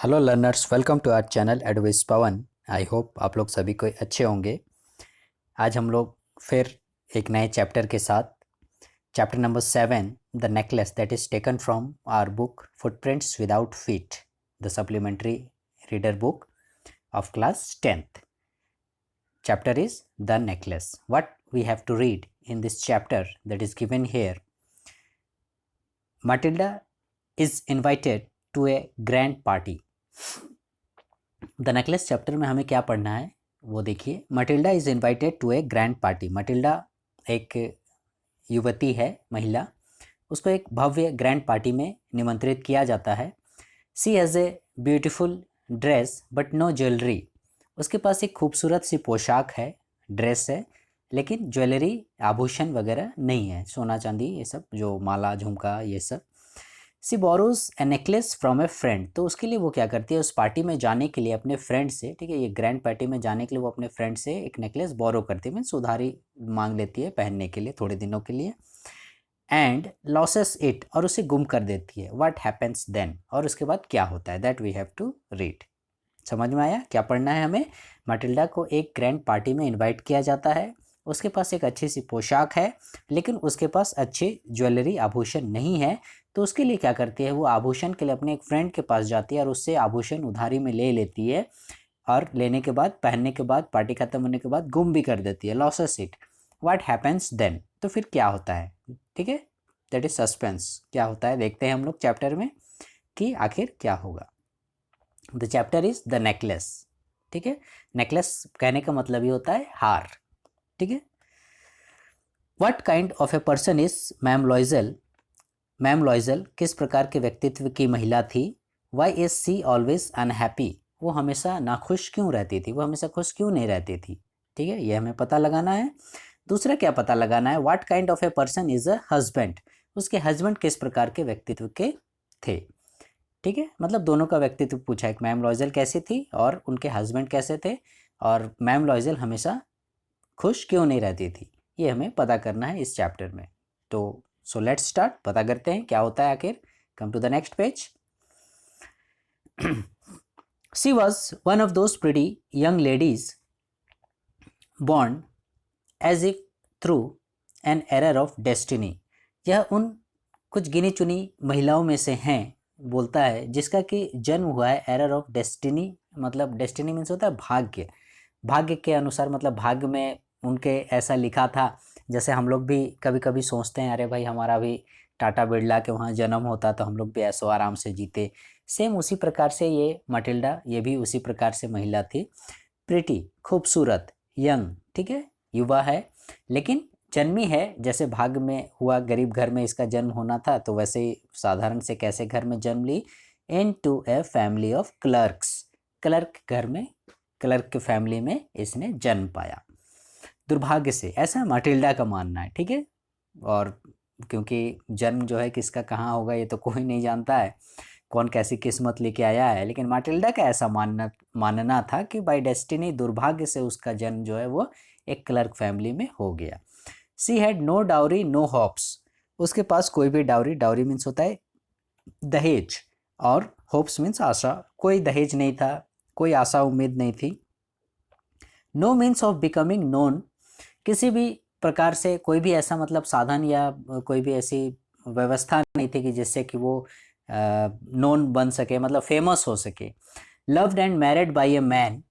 Hello learners, welcome to our channel advice Pawan. I hope आप लोग सभी कोई अच्छे होंगे। आज हम लोग फिर एक नए चैप्टर के साथ chapter number 7 the necklace that is taken from our book footprints without feet, the supplementary reader book of class 10th. Chapter is the necklace. What we have to read in this chapter that is given here. Matilda is invited to a grand party. The necklace chapter में हमें क्या पढ़ना है वो देखिए। Matilda is invited to a grand party. Matilda एक युवती है, महिला, उसको एक भव्य ग्रैंड पार्टी में निमंत्रित किया जाता है। She has a beautiful dress but no jewellery. उसके पास एक खूबसूरत सी पोशाक है, ड्रेस है, लेकिन ज्वेलरी आभूषण वगैरह नहीं है, सोना चांदी ये सब, जो माला झुमका ये सब। She borrows a necklace from a friend. तो उसके लिए वो क्या करती है, उस पार्टी में जाने के लिए अपने फ्रेंड से, ठीक है, ये ग्रैंड पार्टी में जाने के लिए वो अपने फ्रेंड से एक नेकलेस बोरो करती है, मीन्स उधारी मांग लेती है पहनने के लिए थोड़े दिनों के लिए। एंड लॉसेस इट, और उसे गुम कर देती है। व्हाट हैपन्स देन, और उसके बाद क्या होता है, that we have to read. समझ में आया क्या पढ़ना है हमें? मटिल्डा को एक ग्रैंड पार्टी में इन्वाइट किया जाता है, उसके पास एक अच्छी सी पोशाक है, लेकिन उसके पास अच्छी ज्वेलरी आभूषण नहीं है। तो उसके लिए क्या करती है, वो आभूषण के लिए अपने एक फ्रेंड के पास जाती है और उससे आभूषण उधारी में ले लेती है, और लेने के बाद, पहनने के बाद, पार्टी खत्म होने के बाद गुम भी कर देती है, losses it. What happens then, तो फिर क्या होता है, ठीक है, दैट इज सस्पेंस। क्या होता है देखते हैं हम लोग चैप्टर में कि आखिर क्या होगा। The chapter is the necklace, ठीक है। नेकलेस कहने का मतलब ये होता है हार, ठीक है। What kind of a person is ma'am Loisel. Ma'am Loisel किस प्रकार के व्यक्तित्व की महिला थी। Why is she always unhappy, वो हमेशा नाखुश क्यों रहती थी, वो हमेशा खुश क्यों नहीं रहती थी, ठीक है, ये हमें पता लगाना है। दूसरा क्या पता लगाना है, what kind of a person is a husband, उसके हस्बैंड किस प्रकार के व्यक्तित्व के थे, ठीक है, मतलब दोनों का व्यक्तित्व पूछा है, मैम लॉइजल कैसी थी और उनके हस्बैंड कैसे थे, और मैम लॉइजल हमेशा खुश क्यों नहीं रहती थी, ये हमें पता करना है इस चैप्टर में। तो सो लेट्स स्टार्ट, पता करते हैं क्या होता है आखिर। Come to the next page. She was one of those pretty young ladies born as if through an error of destiny. यह उन कुछ गिनी चुनी महिलाओं में से हैं, बोलता है, जिसका कि जन्म हुआ है एरर ऑफ डेस्टिनी। मतलब डेस्टिनी मीन्स होता है भाग्य, भाग्य के अनुसार, मतलब भाग्य में उनके ऐसा लिखा था। जैसे हम लोग भी कभी कभी सोचते हैं, अरे भाई हमारा भी टाटा बिरला के वहाँ जन्म होता तो हम लोग भी ऐसो आराम से जीते। सेम उसी प्रकार से ये मटिल्डा, ये भी उसी प्रकार से महिला थी। प्रिटी, खूबसूरत, यंग, ठीक है, युवा है, लेकिन जन्मी है, जैसे भाग्य में हुआ, गरीब घर में इसका जन्म होना था, तो वैसे ही साधारण से कैसे घर में जन्म ली, into a family of clerks. Clerk घर में, क्लर्क की फैमिली में इसने जन्म पाया, दुर्भाग्य से, ऐसा मटिल्डा का मानना है, ठीक है। और क्योंकि जन्म जो है किसका कहाँ होगा ये तो कोई नहीं जानता है, कौन कैसी किस्मत लेके आया है, लेकिन मटिल्डा का ऐसा मानना था कि बाय डेस्टिनी, दुर्भाग्य से उसका जन्म जो है वो एक क्लर्क फैमिली में हो गया। She had no dowry no hopes, उसके पास कोई भी डाउरी, डाउरी मीन्स होता है दहेज, और होप्स मीन्स आशा, कोई दहेज नहीं था, कोई आशा उम्मीद नहीं थी। No means of becoming known, किसी भी प्रकार से कोई भी ऐसा मतलब साधन या कोई भी ऐसी व्यवस्था नहीं थी कि जिससे कि वो नोन बन सके, मतलब फेमस हो सके। Loved and married bye a man,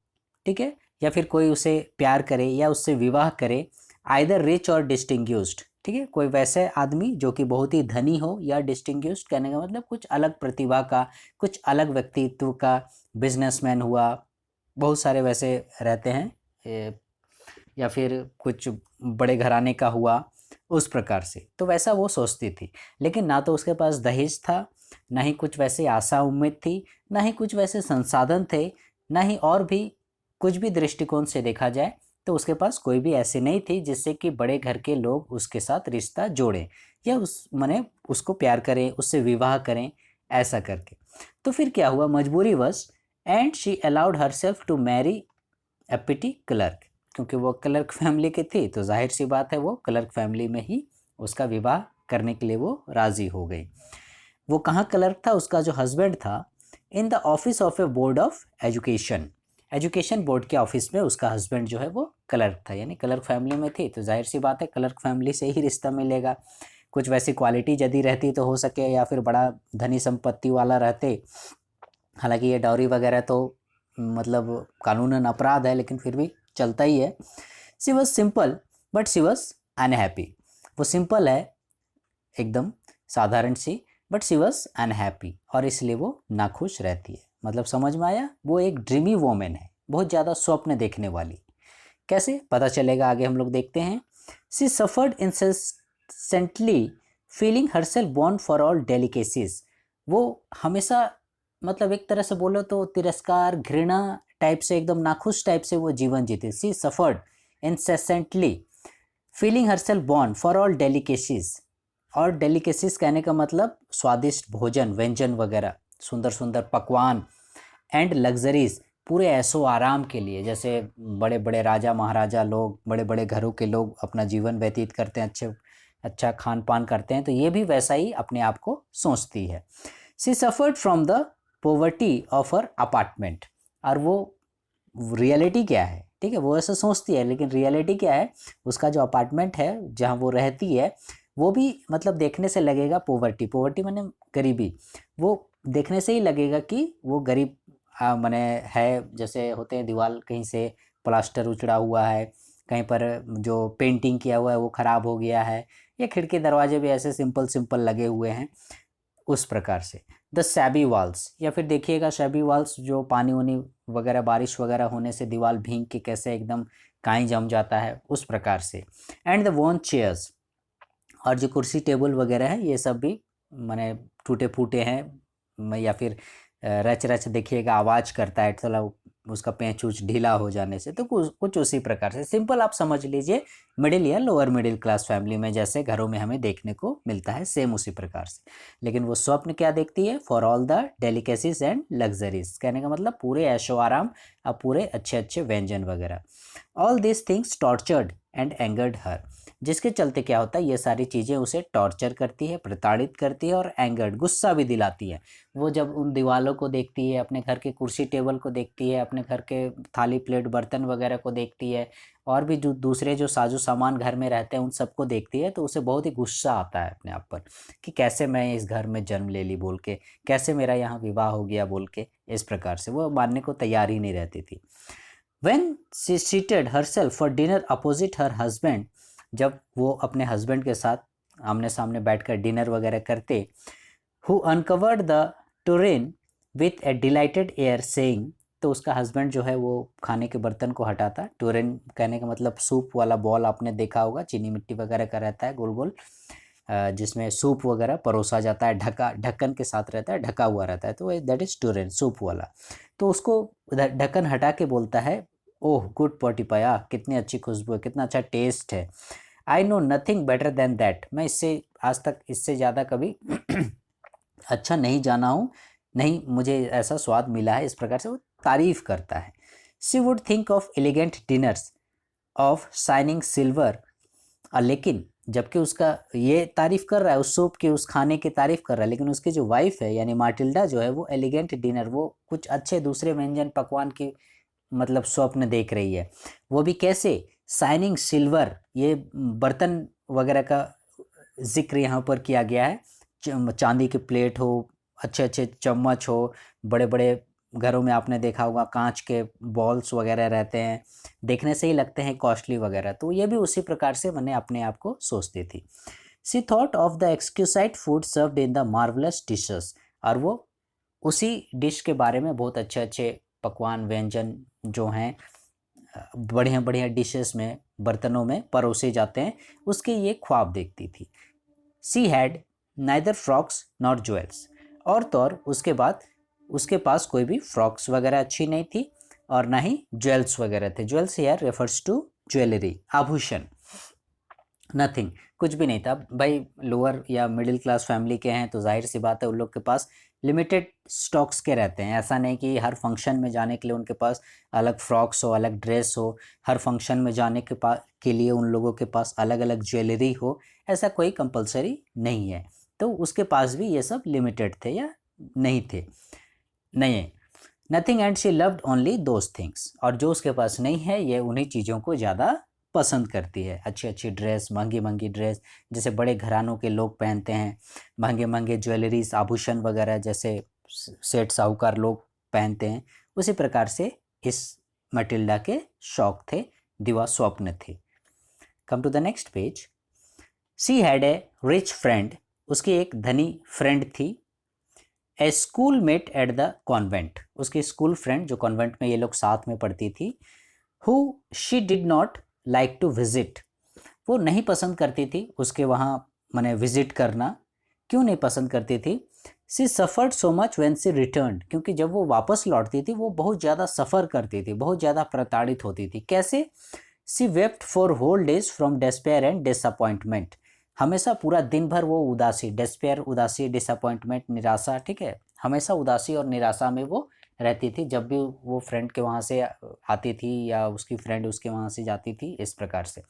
ठीक है, या फिर कोई उसे प्यार करे या उससे विवाह करे, आइदर रिच और डिस्टिंग्यूस्ड, ठीक है, कोई वैसे आदमी जो कि बहुत ही धनी हो, या डिस्टिंग्यूस्ड कहने का मतलब कुछ अलग प्रतिभा का, कुछ अलग व्यक्तित्व का, बिजनेसमैन हुआ, बहुत सारे वैसे रहते हैं, या फिर कुछ बड़े घराने का हुआ, उस प्रकार से, तो वैसा वो सोचती थी। लेकिन ना तो उसके पास दहेज था, ना ही कुछ वैसे आशा उम्मीद थी, ना ही कुछ वैसे संसाधन थे, ना ही और भी कुछ भी दृष्टिकोण से देखा जाए तो उसके पास कोई भी ऐसी नहीं थी जिससे कि बड़े घर के लोग उसके साथ रिश्ता जोड़ें, या उस माने उसको प्यार करें, उससे विवाह करें, ऐसा करके। तो फिर क्या हुआ, मजबूरी वश, and she allowed herself to marry a petty clerk, क्योंकि वो क्लर्क फैमिली की थी तो जाहिर सी बात है वो क्लर्क फैमिली में ही उसका विवाह करने के लिए वो राज़ी हो गई। वो कहाँ क्लर्क था, उसका जो हस्बैंड था, in the office of A board of education. Education board के ऑफिस में उसका हस्बैंड जो है वो क्लर्क था, यानी क्लर्क फैमिली में थी तो जाहिर सी बात है क्लर्क फैमिली से ही रिश्ता मिलेगा। कुछ वैसी क्वालिटी यदि रहती तो हो सके या फिर बड़ा धनी संपत्ति वाला रहते, हालांकि ये डाउरी वगैरह तो मतलब कानूनन अपराध है लेकिन फिर भी चलता ही है। She was simple but she was unhappy. वो सिंपल है एकदम साधारण सी, बट शी वॉज अनहैप्पी, और इसलिए वो नाखुश रहती है। मतलब समझ में आया, वो एक ड्रीमी वोमेन है, बहुत ज़्यादा स्वप्न देखने वाली। कैसे पता चलेगा आगे हम लोग देखते हैं। She suffered incessantly feeling herself born for all delicacies. वो हमेशा मतलब एक तरह से बोलो तो तिरस्कार घृणा टाइप से, एकदम नाखुश टाइप से वो जीवन जीते। She suffered incessantly feeling herself born for all delicacies. और डेलिकेसीज कहने का मतलब स्वादिष्ट भोजन, व्यंजन वगैरह, सुंदर सुंदर पकवान, एंड लग्जरीज, पूरे ऐशो आराम के लिए। जैसे बड़े बड़े राजा महाराजा लोग, बड़े बड़े घरों के लोग अपना जीवन व्यतीत करते हैं, अच्छा खान पान करते हैं, तो ये भी वैसा ही अपने आप को सोचती है। She suffered from the poverty of her apartment. और वो रियलिटी क्या है, ठीक है, वो ऐसा सोचती है लेकिन रियलिटी क्या है, उसका जो अपार्टमेंट है जहाँ वो रहती है वो भी मतलब देखने से लगेगा पॉवर्टी, पॉवर्टी माने गरीबी, वो देखने से ही लगेगा कि वो गरीब माने है। जैसे होते हैं दीवार कहीं से प्लास्टर उचड़ा हुआ है, कहीं पर जो पेंटिंग किया हुआ है वो ख़राब हो गया है, या खिड़की दरवाजे भी ऐसे सिंपल सिंपल लगे हुए हैं, उस प्रकार से। द शैबी वॉल्स, या फिर देखिएगा शैबी वॉल्स जो पानी वानी वगैरह बारिश वगैरह होने से दीवार भीग के कैसे एकदम काई जम जाता है, उस प्रकार से। एंड द वॉन चेयर्स, और जो कुर्सी टेबल वगैरह है ये सब भी माने टूटे फूटे हैं, या फिर रच रच देखिएगा आवाज़ करता है थोड़ा, उसका पेंच उच ढीला हो जाने से, तो कुछ कुछ उसी प्रकार से सिंपल आप समझ लीजिए मिडिल या लोअर मिडिल क्लास फैमिली में जैसे घरों में हमें देखने को मिलता है, सेम उसी प्रकार से। लेकिन वो स्वप्न क्या देखती है, for all the delicacies and luxuries, कहने का मतलब पूरे ऐशो आराम और पूरे अच्छे अच्छे व्यंजन वगैरह। All this things tortured and angered her, जिसके चलते क्या होता है, ये सारी चीज़ें उसे टॉर्चर करती है, प्रताड़ित करती है, और एंगर्ड गुस्सा भी दिलाती है। वो जब उन दीवालों को देखती है, अपने घर के कुर्सी टेबल को देखती है, अपने घर के थाली प्लेट बर्तन वगैरह को देखती है, और भी जो दूसरे जो साजो सामान घर में रहते हैं उन सबको देखती है, तो उसे बहुत ही गुस्सा आता है अपने आप पर कि कैसे मैं इस घर में जन्म ले ली बोल के, कैसे मेरा यहाँ विवाह हो गया बोल के, इस प्रकार से वो मानने को तैयार ही नहीं रहती थी। When she seated herself for dinner opposite her husband, जब वो अपने हस्बैंड के साथ आमने सामने बैठकर डिनर वगैरह करते, who uncovered the tureen with a delighted air saying, तो उसका हस्बैंड जो है वो खाने के बर्तन को हटाता। टोरेन कहने का मतलब सूप वाला बॉल आपने देखा होगा, चीनी मिट्टी वगैरह का रहता है गोल गोल, जिसमें सूप वगैरह परोसा जाता है, ढक्कन के साथ रहता है, ढका हुआ रहता है, तो दैट इज़ टोरेन, सूप वाला। तो उसको ढक्कन हटा के बोलता है, ओह गुड पोटी पाया, कितनी अच्छी खुशबू है, कितना अच्छा टेस्ट है। I know nothing better than that, मैं इससे आज तक इससे ज़्यादा कभी अच्छा नहीं जाना हूँ, नहीं मुझे ऐसा स्वाद मिला है, इस प्रकार से वो तारीफ़ करता है। She would think of elegant dinners of shining silver, लेकिन जबकि उसका ये तारीफ़ कर रहा है उस सूप की, उस खाने की तारीफ़ कर रहा है, लेकिन उसकी जो वाइफ है यानी मार्टिल्डा जो है वो एलिगेंट डिनर, वो कुछ अच्छे दूसरे व्यंजन पकवान की मतलब स्वप्न देख रही है। वो भी कैसे, शाइनिंग सिल्वर, ये बर्तन वगैरह का जिक्र यहाँ पर किया गया है, चांदी की प्लेट हो, अच्छे अच्छे चम्मच हो, बड़े बड़े घरों में आपने देखा होगा कांच के बॉल्स वगैरह रहते हैं, देखने से ही लगते हैं कॉस्टली वगैरह, तो ये भी उसी प्रकार से मैंने अपने आप को सोचती थी। She thought of the exquisite food served in the marvellous dishes, और वो उसी डिश के बारे में बहुत अच्छे अच्छे पकवान व्यंजन जो हैं बढ़िया बढ़िया डिशेस में बर्तनों में परोसे जाते हैं, उसके ये ख्वाब देखती थी। She had neither frocks not jewels, और तो और उसके बाद उसके पास कोई भी फ्रॉक्स वगैरह अच्छी नहीं थी और ना ही ज्वेल्स वगैरह थे। Jewels here refers to jewellery, आभूषण। नथिंग, कुछ भी नहीं था भाई, लोअर या मिडिल क्लास फैमिली के हैं तो जाहिर सी बात है उन लोग के पास लिमिटेड स्टॉक्स के रहते हैं। ऐसा नहीं कि हर फंक्शन में जाने के लिए उनके पास अलग फ्रॉक्स हो, अलग ड्रेस हो, हर फंक्शन में जाने के लिए उन लोगों के पास अलग अलग ज्वेलरी हो, ऐसा कोई कंपलसरी नहीं है। तो उसके पास भी ये सब लिमिटेड थे या नहीं थे। नहीं है, nothing and she loved only those things, और जो उसके पास नहीं है ये उन्हीं चीज़ों को ज़्यादा पसंद करती है। अच्छी अच्छी ड्रेस, महंगी महंगी ड्रेस, जैसे बड़े घरानों के लोग पहनते हैं, महंगे महंगे ज्वेलरीज, आभूषण वगैरह जैसे सेठ साहूकार लोग पहनते हैं, उसी प्रकार से इस मटिल्डा के शौक थे, दिवा स्वप्न थे। Come to the next page. She had a rich friend, उसकी एक धनी फ्रेंड थी। A schoolmate at the convent, उसकी स्कूल फ्रेंड जो कॉन्वेंट में ये लोग साथ में पढ़ती थी। Who she did not like to visit, वो नहीं पसंद करती थी उसके वहाँ मैंने विजिट करना। क्यों नहीं पसंद करती थी? She suffered so much when she return, क्योंकि जब वो वापस लौटती थी वो बहुत ज़्यादा सफ़र करती थी, बहुत ज़्यादा प्रताड़ित होती थी। कैसे? She wept for whole days from despair and disappointment, हमेशा पूरा दिन भर वो उदासी, डेस्पेयर उदासी, डिसअपॉइंटमेंट निराशा, ठीक है, हमेशा उदासी और निराशा में वो रहती थी जब भी वो फ्रेंड के वहाँ से आती थी या उसकी फ्रेंड उसके वहाँ से जाती थी, इस प्रकार से।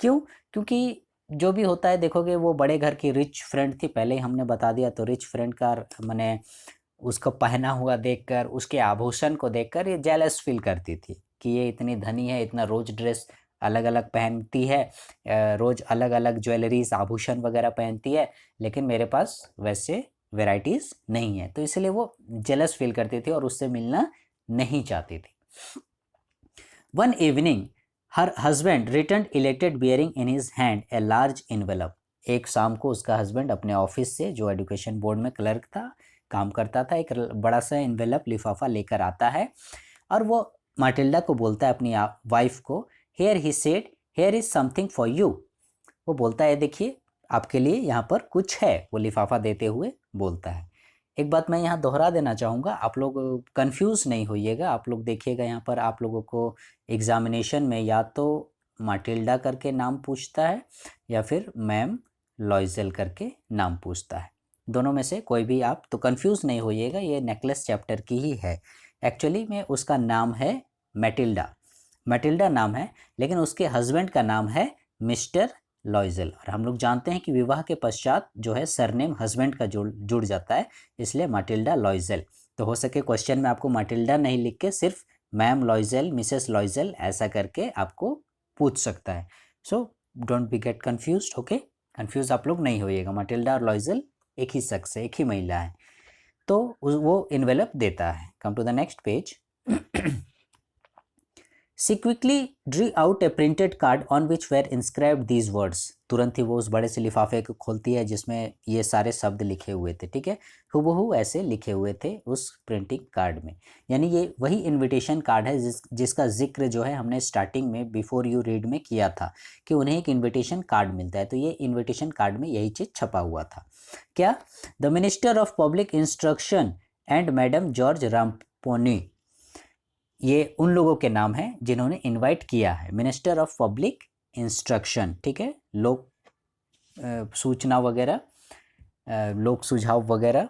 क्यों? क्योंकि जो भी होता है देखोगे वो बड़े घर की रिच फ्रेंड थी, पहले ही हमने बता दिया, तो रिच फ्रेंड का मैंने उसको पहना हुआ देखकर, उसके आभूषण को देखकर ये जेलस फील करती थी कि ये इतनी धनी है, इतना रोज ड्रेस अलग अलग पहनती है, रोज अलग अलग ज्वेलरीज आभूषण वगैरह पहनती है, लेकिन मेरे पास वैसे वेराइटीज़ नहीं है, तो इसलिए वो जेलस फील करती थी और उससे मिलना नहीं चाहती थी। One evening her husband return elected bearing in his hand a large envelope, एक शाम को उसका हस्बैंड अपने ऑफिस से, जो एजुकेशन बोर्ड में क्लर्क था, काम करता था, एक बड़ा सा इन्वेलप लिफाफा लेकर आता है और वो माटिल्डा को बोलता है, अपनी वाइफ को, here he said, here is something for you, वो बोलता है देखिए आपके लिए यहाँ पर कुछ है, वो लिफाफा देते हुए बोलता है। एक बात मैं यहाँ दोहरा देना चाहूँगा, आप लोग कंफ्यूज नहीं होइएगा, आप लोग देखिएगा यहाँ पर आप लोगों को एग्जामिनेशन में या तो माटिल्डा करके नाम पूछता है या फिर मैम लॉइजल करके नाम पूछता है, दोनों में से कोई भी आप, तो कंफ्यूज नहीं होइएगा, ये नेकलेस चैप्टर की ही है। एक्चुअली में उसका नाम है मैटिल्डा, मैटिल्डा नाम है, लेकिन उसके हस्बैंड का नाम है मिस्टर लॉइजल, और हम लोग जानते हैं कि विवाह के पश्चात जो है सरनेम हस्बैंड का जुड़ जाता है, इसलिए माटिल्डा लॉइजल। तो हो सके क्वेश्चन में आपको माटिल्डा नहीं लिख के सिर्फ मैम लॉइजल, मिसेस लॉइजल ऐसा करके आपको पूछ सकता है। So don't be get confuse, okay, confuse आप लोग नहीं होइएगा, माटिल्डा और लॉइजल एक ही शख्स है, एक ही महिला है, तो वो इन्वेलप देता है। Come to the next page. She quickly drew out a printed card on which were inscribed these words, तुरंत ही वो उस बड़े से लिफाफे को खोलती है जिसमें ये सारे शब्द लिखे हुए थे, ठीक है, हूबहू ऐसे लिखे हुए थे उस प्रिंटिंग कार्ड में। यानी ये वही इनविटेशन कार्ड है जिसका जिक्र जो है हमने स्टार्टिंग में बिफोर यू रीड में किया था कि उन्हें एक इन्विटेशन कार्ड मिलता है, तो ये इन्विटेशन कार्ड में यही चीज़ छपा हुआ था। क्या? The minister of public instruction and madam George Ramponneau, ये उन लोगों के नाम हैं जिन्होंने इनवाइट किया है, मिनिस्टर ऑफ पब्लिक इंस्ट्रक्शन, ठीक है, लोक सूचना वगैरह, लोक सुझाव वगैरह,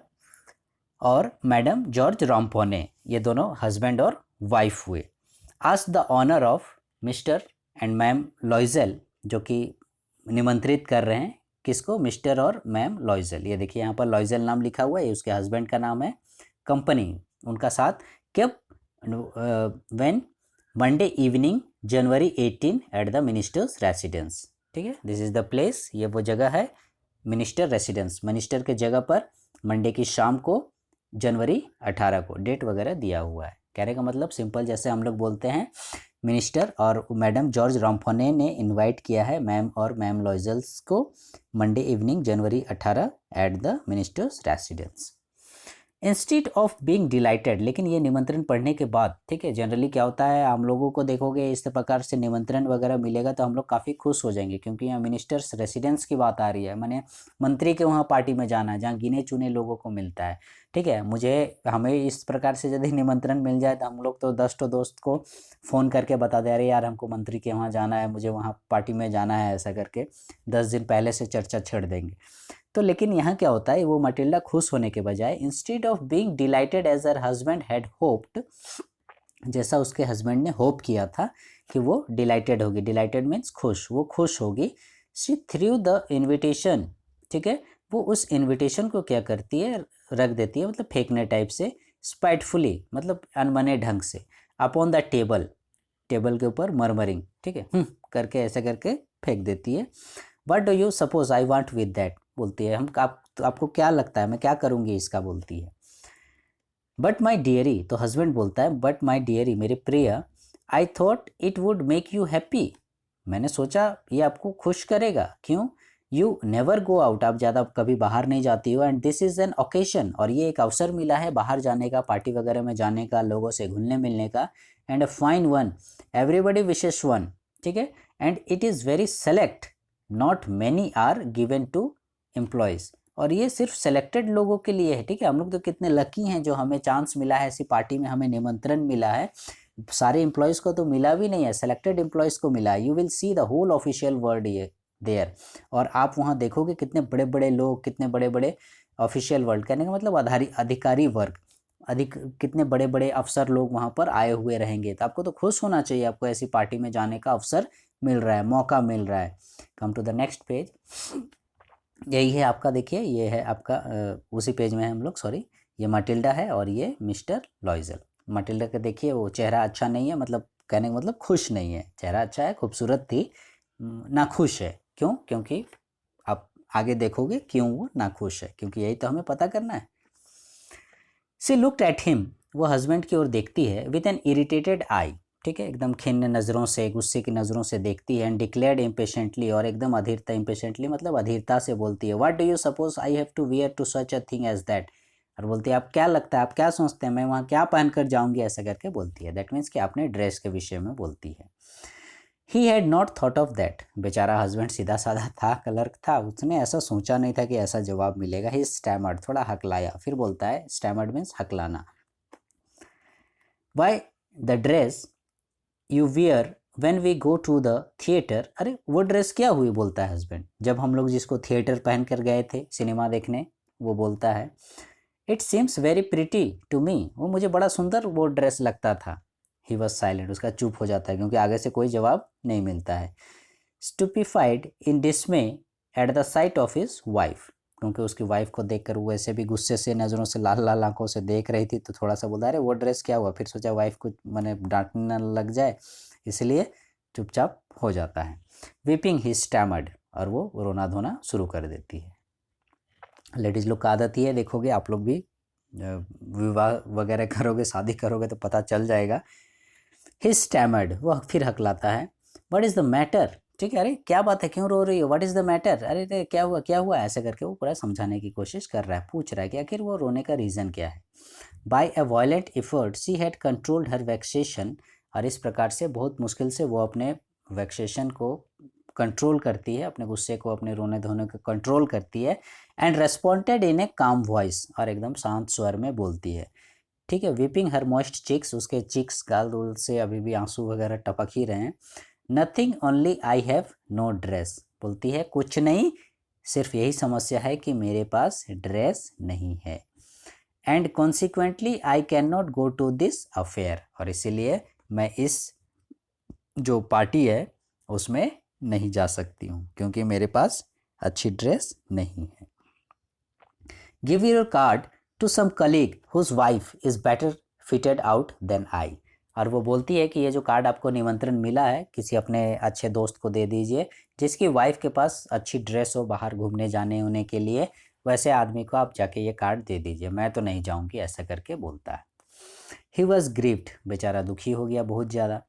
और मैडम जॉर्ज रामपोने, ये दोनों हस्बैंड और वाइफ हुए। आज the honour of mister and ma'am Loisel, जो कि निमंत्रित कर रहे हैं किसको? मिस्टर और मैम लॉइजल, ये देखिए यहाँ पर लॉइजल नाम लिखा हुआ है, ये उसके हस्बैंड का नाम है, कंपनी उनका साथ, कब? when Monday evening January 18 at the minister's residence, ठीक है, दिस इज द प्लेस, ये वो जगह है, मिनिस्टर रेसिडेंस, मिनिस्टर के जगह पर मंडे की शाम को जनवरी 18 को, डेट वगैरह दिया हुआ है। कहने का मतलब सिंपल, जैसे हम लोग बोलते हैं मिनिस्टर और मैडम जॉर्ज रामफोने ने इनवाइट किया है मैम और मैम लॉइजल्स को Monday evening January 18 at the ministers residence. Instead of being dilated, लेकिन ये निमंत्रण पढ़ने के बाद, ठीक है, जनरली क्या होता है, हम लोगों को देखोगे इस प्रकार से निमंत्रण वगैरह मिलेगा तो हम लोग काफ़ी खुश हो जाएंगे, क्योंकि यहाँ मिनिस्टर्स रेसिडेंस की बात आ रही है, माने मंत्री के वहाँ पार्टी में जाना है जहाँ गिने चुने लोगों को मिलता है, ठीक है। हमें इस प्रकार से यदि निमंत्रण मिल जाए तो हम लोग तो 10 दोस्त को फ़ोन करके बता दे, अरे यार हमको मंत्री के वहाँ जाना है, मुझे वहाँ पार्टी में जाना है, ऐसा करके 10 दिन पहले से चर्चा छेड़ देंगे। तो लेकिन यहाँ क्या होता है, वो मटिल्डा खुश होने के बजाय instead of being delighted as her husband had hoped, जैसा उसके हस्बैंड ने होप किया था कि वो डिलाइटेड होगी, डिलाइटेड मीन्स खुश, वो खुश होगी, शी थ्रू द इन्विटेशन, ठीक है, वो उस इन्विटेशन को क्या करती है, रख देती है, मतलब फेंकने टाइप से, स्पाइटफुली मतलब अनबने ढंग से, अपॉन द टेबल, टेबल के ऊपर मरमरिंग, ठीक है, करके ऐसे करके फेंक देती है। What do you suppose I want with that, बोलती है हम आपको क्या लगता है मैं क्या करूँगी इसका, बोलती है। बट माई डियरी, तो हस्बैंड बोलता है बट माई डियरी, मेरे प्रिय, I thought it would make you happy, मैंने सोचा ये आपको खुश करेगा, क्यों, यू नेवर गो आउट, आप ज़्यादा कभी बाहर नहीं जाती हो, and this is an occasion, और ये एक अवसर मिला है बाहर जाने का, पार्टी वगैरह में जाने का, लोगों से घुलने मिलने का, and a fine one, everybody wishes one, ठीक है, and it is very select, not many are given to employees, और ये सिर्फ सेलेक्टेड लोगों के लिए है, ठीक है, हम लोग तो कितने लकी हैं जो हमें चांस मिला है, ऐसी पार्टी में हमें निमंत्रण मिला है, सारे एम्प्लॉयज़ को तो मिला भी नहीं है, सेलेक्टेड एम्प्लॉयज़ को मिला है। You will see the whole official world ये देयर, और आप वहाँ देखोगे कितने बड़े बड़े लोग, कितने बड़े बड़े ऑफिशियल वर्ल्ड, कहने का मतलब अधिकारी वर्ग, कितने बड़े बड़े अफसर लोग वहाँ पर आए हुए रहेंगे, तो आपको तो खुश होना चाहिए, आपको ऐसी पार्टी में जाने का अवसर मिल रहा है, मौका मिल रहा है। Come to the next page, यही है आपका, देखिए ये है आपका उसी पेज में है हम लोग, सॉरी, ये मटिल्डा है और ये मिस्टर लॉइजल। मटिल्डा का देखिए वो चेहरा अच्छा नहीं है, मतलब कहने का मतलब खुश नहीं है, चेहरा अच्छा है, खूबसूरत थी, ना खुश है, क्यों, क्योंकि आप आगे देखोगे क्यों वो ना खुश है, क्योंकि यही तो हमें पता करना है। सी लुक्ड एट हिम, वो हस्बैंड की ओर देखती है, विद एन इरिटेटेड आई, ठीक है, एकदम खिन्न नज़रों से, गुस्से की नज़रों से देखती है, एंड डिक्लेयर्ड इम्पेशेंटली, और एकदम अधीरता, इम्पेशेंटली मतलब अधीरता से बोलती है, what do you suppose I have to wear to such a thing as that, और बोलती है आप क्या लगता है, आप क्या सोचते हैं मैं वहाँ क्या पहन कर जाऊँगी, ऐसा करके बोलती है, दैट मीन्स कि आपने ड्रेस के विषय में बोलती है। He had not thought of that, बेचारा हस्बैंड सीधा साधा था, क्लर्क था, उसने ऐसा सोचा नहीं था कि ऐसा जवाब मिलेगा। ही स्टैमर्ड, थोड़ा हकलाया, फिर बोलता है, स्टैमर्ड मीन्स हकलाना, why the dress you wear when we go to the theatre, अरे वो ड्रेस क्या हुई, बोलता है हस्बैंड, जब हम लोग जिसको थिएटर पहन कर गए थे सिनेमा देखने, वो बोलता है, it seems very pretty to me, वो मुझे बड़ा सुंदर वो ड्रेस लगता था। ही वॉज साइलेंट, उसका चुप हो जाता है, क्योंकि आगे से कोई जवाब नहीं मिलता है। Stupefied in डिसमे at the site of his wife, क्योंकि उसकी वाइफ को देखकर वो ऐसे भी गुस्से से नज़रों से लाल लाल आंखों से देख रही थी, तो थोड़ा सा बोला अरे वो ड्रेस क्या हुआ, फिर सोचा वाइफ को मैंने डांटने न लग जाए, इसलिए चुपचाप हो जाता है। वीपिंग ही स्टैमर्ड, और वो रोना धोना शुरू कर देती है। लेडीज़ लोग का आदत ही है, देखोगे आप लोग भी विवाह वगैरह करोगे, शादी करोगे तो पता चल जाएगा। ही स्टैमर्ड, वो फिर हकलाता है, व्हाट इज़ द मैटर, ठीक है, अरे क्या बात है, क्यों रो रही हो, व्हाट इज़ द मैटर, अरे क्या हुआ, ऐसे करके वो पूरा समझाने की कोशिश कर रहा है, पूछ रहा है कि आखिर वो रोने का रीज़न क्या है। By a violent effort she had controlled her vexation, और इस प्रकार से बहुत मुश्किल से वो अपने वैक्सेशन को कंट्रोल करती है, अपने गुस्से को, अपने रोने धोने को कंट्रोल करती है, एंड रेस्पॉन्डेड इन ए काम वॉइस, और एकदम शांत स्वर में बोलती है, ठीक है, वीपिंग हर मॉइस्ट चिक्स, उसके चिक्स गाल दूल से अभी भी आंसू वगैरह टपक ही रहे हैं। Nothing only I have no dress, बोलती है कुछ नहीं, सिर्फ यही समस्या है कि मेरे पास ड्रेस नहीं है, and consequently I can not go to this affair, और इसीलिए मैं इस जो पार्टी है उसमें नहीं जा सकती हूँ, क्योंकि मेरे पास अच्छी ड्रेस नहीं है। Give your card to some colleague whose wife is better fitted out than I, और वो बोलती है कि ये जो कार्ड आपको निमंत्रण मिला है, किसी अपने अच्छे दोस्त को दे दीजिए जिसकी वाइफ के पास अच्छी ड्रेस हो बाहर घूमने जाने होने के लिए, वैसे आदमी को आप जाके ये कार्ड दे दीजिए, मैं तो नहीं जाऊंगी, ऐसा करके बोलता है। ही वॉज ग्रीव्ड, बेचारा दुखी हो गया बहुत ज़्यादा,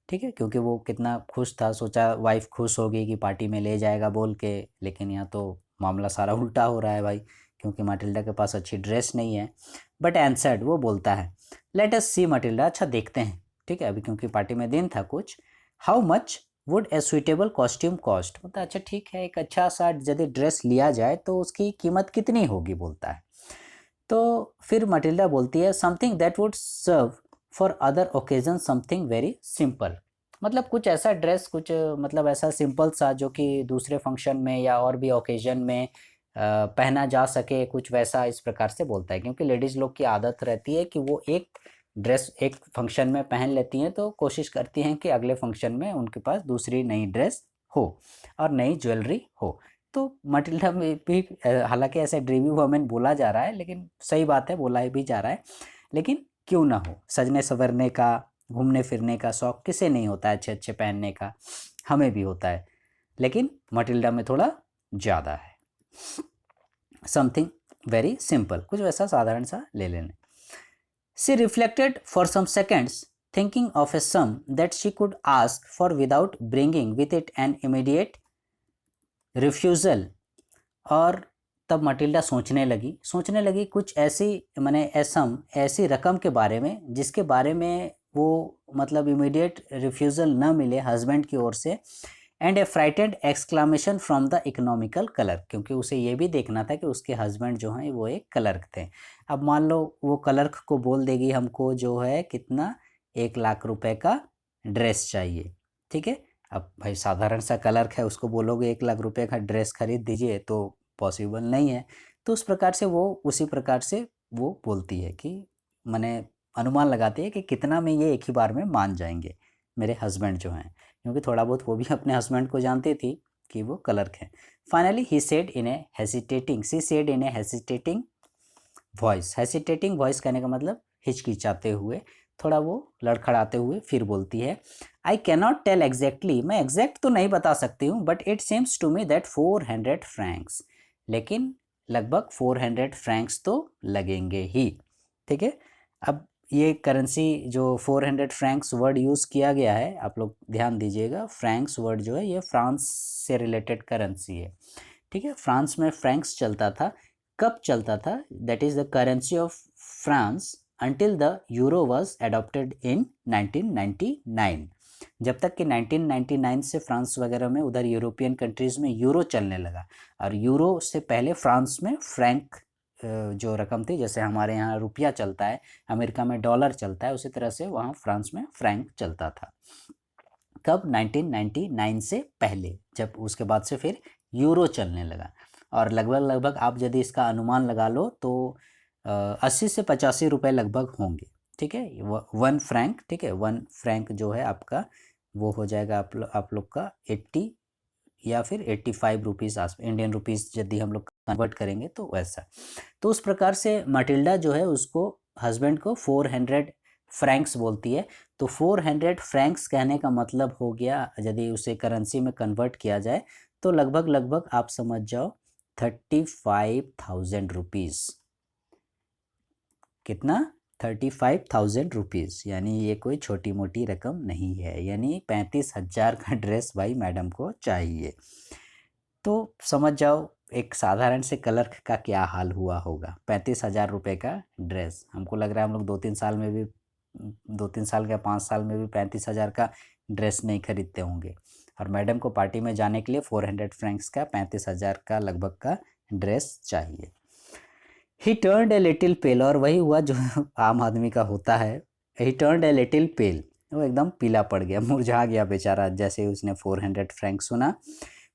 ठीक है, क्योंकि वो कितना खुश था, सोचा वाइफ खुश होगी कि पार्टी में ले जाएगा बोल के, लेकिन यहाँ तो मामला सारा उल्टा हो रहा है भाई, क्योंकि माटिल्डा के पास अच्छी ड्रेस नहीं है। बट एंसर्ड, वो बोलता है, लेट अस सी माटिल्डा, अच्छा देखते हैं, ठीक है, अभी क्योंकि पार्टी में दिन था कुछ, how much would a suitable costume cost, बोलता है अच्छा ठीक है, एक अच्छा सा यदि ड्रेस लिया जाए तो उसकी कीमत कितनी होगी, बोलता है। तो फिर माटिल्डा बोलती है, something that would serve for other occasion, something very simple, मतलब कुछ ऐसा ड्रेस, कुछ मतलब ऐसा सिंपल सा जो कि दूसरे फंक्शन में या और भी ओकेजन में पहना जा सके, कुछ वैसा, इस प्रकार से बोलता है, क्योंकि लेडीज़ लोग की आदत रहती है कि वो एक ड्रेस एक फंक्शन में पहन लेती हैं, तो कोशिश करती हैं कि अगले फंक्शन में उनके पास दूसरी नई ड्रेस हो और नई ज्वेलरी हो। तो मटिल्डा में भी हालांकि ऐसे ड्रीमी वुमेन बोला जा रहा है, लेकिन सही बात है, बोला भी जा रहा है, लेकिन क्यों ना हो, सजने संवरने का, घूमने फिरने का शौक़ किसे नहीं होता है, अच्छे अच्छे पहनने का, हमें भी होता है, लेकिन मटिल्डा में थोड़ा ज़्यादा है। समथिंग वेरी सिंपल, कुछ वैसा साधारण सा ले लेने। She reflected for some seconds thinking of a sum that she could ask for without bringing with it an immediate refusal। और तब मटिल्डा सोचने लगी कुछ ऐसी, माने ऐसी रकम के बारे में जिसके बारे में वो मतलब इमीडिएट रिफ्यूज़ल न मिले हस्बैंड की ओर से। And A frightened exclamation from the economical clerk, क्योंकि उसे ये भी देखना था कि उसके हस्बैंड जो हैं वो एक क्लर्क थे। अब मान लो वो क्लर्क को बोल देगी हमको जो है कितना, 1,00,000 रुपए का ड्रेस चाहिए, ठीक है। अब भाई साधारण सा क्लर्क है, उसको बोलोगे 1,00,000 रुपए का ड्रेस खरीद दीजिए तो पॉसिबल नहीं है। तो उस प्रकार से वो उसी प्रकार से वो बोलती है कि मैंने अनुमान लगाती है कि कितना में ये एक ही बार में मान जाएंगे मेरे हस्बैंड जो हैं, क्योंकि थोड़ा बहुत वो भी अपने हस्बैंड को जानती थी कि वो क्लर्क हैं। Finally she said in a hesitating voice. हेसिटेटिंग voice कहने का मतलब हिचकिचाते हुए, थोड़ा वो लड़खड़ाते हुए फिर बोलती है, आई कैनॉट टेल एग्जैक्टली, मैं एग्जैक्ट तो नहीं बता सकती हूँ, but it seems to me that 400 francs, लेकिन लगभग 400 फ्रैंक्स तो लगेंगे ही, ठीक है। अब ये करेंसी जो 400 फ्रैंक्स वर्ड यूज़ किया गया है, आप लोग ध्यान दीजिएगा, फ्रैंक्स वर्ड जो है ये फ्रांस से रिलेटेड करेंसी है, ठीक है। फ्रांस में फ्रैंक्स चलता था, कब चलता था, that is the currency of France until the euro was adopted in 1999। जब तक कि 1999 से फ्रांस वगैरह में, उधर यूरोपियन कंट्रीज़ में यूरो चलने लगा। और यूरो से पहले फ्रांस में फ्रैंक जो रकम थी, जैसे हमारे यहाँ रुपया चलता है, अमेरिका में डॉलर चलता है, उसी तरह से वहाँ फ्रांस में फ्रैंक चलता था। कब? 1999 से पहले, जब उसके बाद से फिर यूरो चलने लगा। और लगभग आप यदि इसका अनुमान लगा लो तो 80 से 85 रुपये लगभग होंगे, ठीक है। 1 फ्रैंक, ठीक है, 1 फ्रैंक जो है आपका वो हो जाएगा आप लोग का 80 या फिर 85 रुपीज़ इंडियन रुपीज़ यदि हम लोग कन्वर्ट करेंगे तो वैसा। तो उस प्रकार से मटिल्डा जो है उसको हस्बैंड को 400 फ्रैंक्स बोलती है। तो 400 फ्रैंक्स कहने का मतलब हो गया, यदि उसे करेंसी में कन्वर्ट किया जाए तो लगभग आप समझ जाओ 35,000 रुपीज़। कितना? 35,000 रुपीज़, यानी ये कोई छोटी मोटी रकम नहीं है, यानी 35,000 का ड्रेस भाई मैडम को चाहिए। तो समझ जाओ एक साधारण से क्लर्क का क्या हाल हुआ होगा। 35,000 रुपये का ड्रेस, हमको लग रहा है हम लोग 2-3 साल में भी, 2-3 साल का 5 साल में भी 35,000 का ड्रेस नहीं खरीदते होंगे, और मैडम को पार्टी में जाने के लिए 400 फ्रैंक्स का 35,000 का लगभग का ड्रेस चाहिए। ही टर्न्ड ए लिटिल पेल, और वही हुआ जो आम आदमी का होता है। ही टर्न्ड ए लिटिल पेल, वो एकदम पीला पड़ गया, मुरझा गया बेचारा जैसे ही उसने 400 फ्रैंक सुना।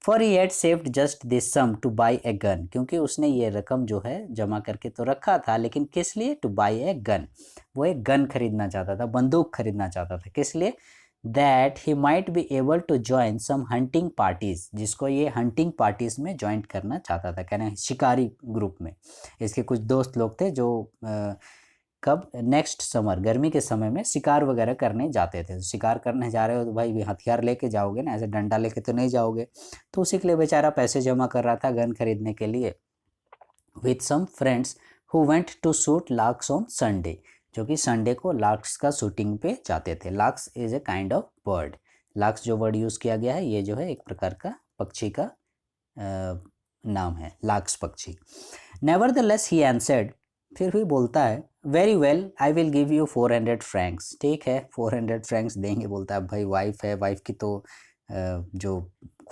For he had saved just this sum to buy a gun, क्योंकि उसने ये रकम जो है जमा करके तो रखा था, लेकिन किस लिए? टू बाई ए गन, वो एक गन खरीदना चाहता था, बंदूक खरीदना चाहता था। किस लिए? That he might be able to join some hunting parties, जिसको ये हंटिंग पार्टीज़ में ज्वाइन करना चाहता था, कहना शिकारी ग्रुप में। इसके कुछ दोस्त लोग थे जो कब? नेक्स्ट समर, गर्मी के समय में शिकार वगैरह करने जाते थे। शिकार करने जा रहे हो तो भाई हथियार लेके जाओगे ना, ऐसे डंडा लेके तो नहीं जाओगे। तो उसी के लिए बेचारा पैसे जमा कर रहा था गन खरीदने के लिए। With some friends who went to shoot larks on Sunday, जो कि संडे को लार्क्स का शूटिंग पे जाते थे। Larks is a kind of bird. Larks जो वर्ड यूज़ किया गया है ये जो है एक प्रकार का पक्षी का नाम है, लार्क्स पक्षी। नेवरदलेस ही आंसर्ड, फिर भी बोलता है, very well I will give you 400 Franks, ठीक है 400 फ्रैंक्स देंगे। बोलता है भाई वाइफ है, वाइफ की तो जो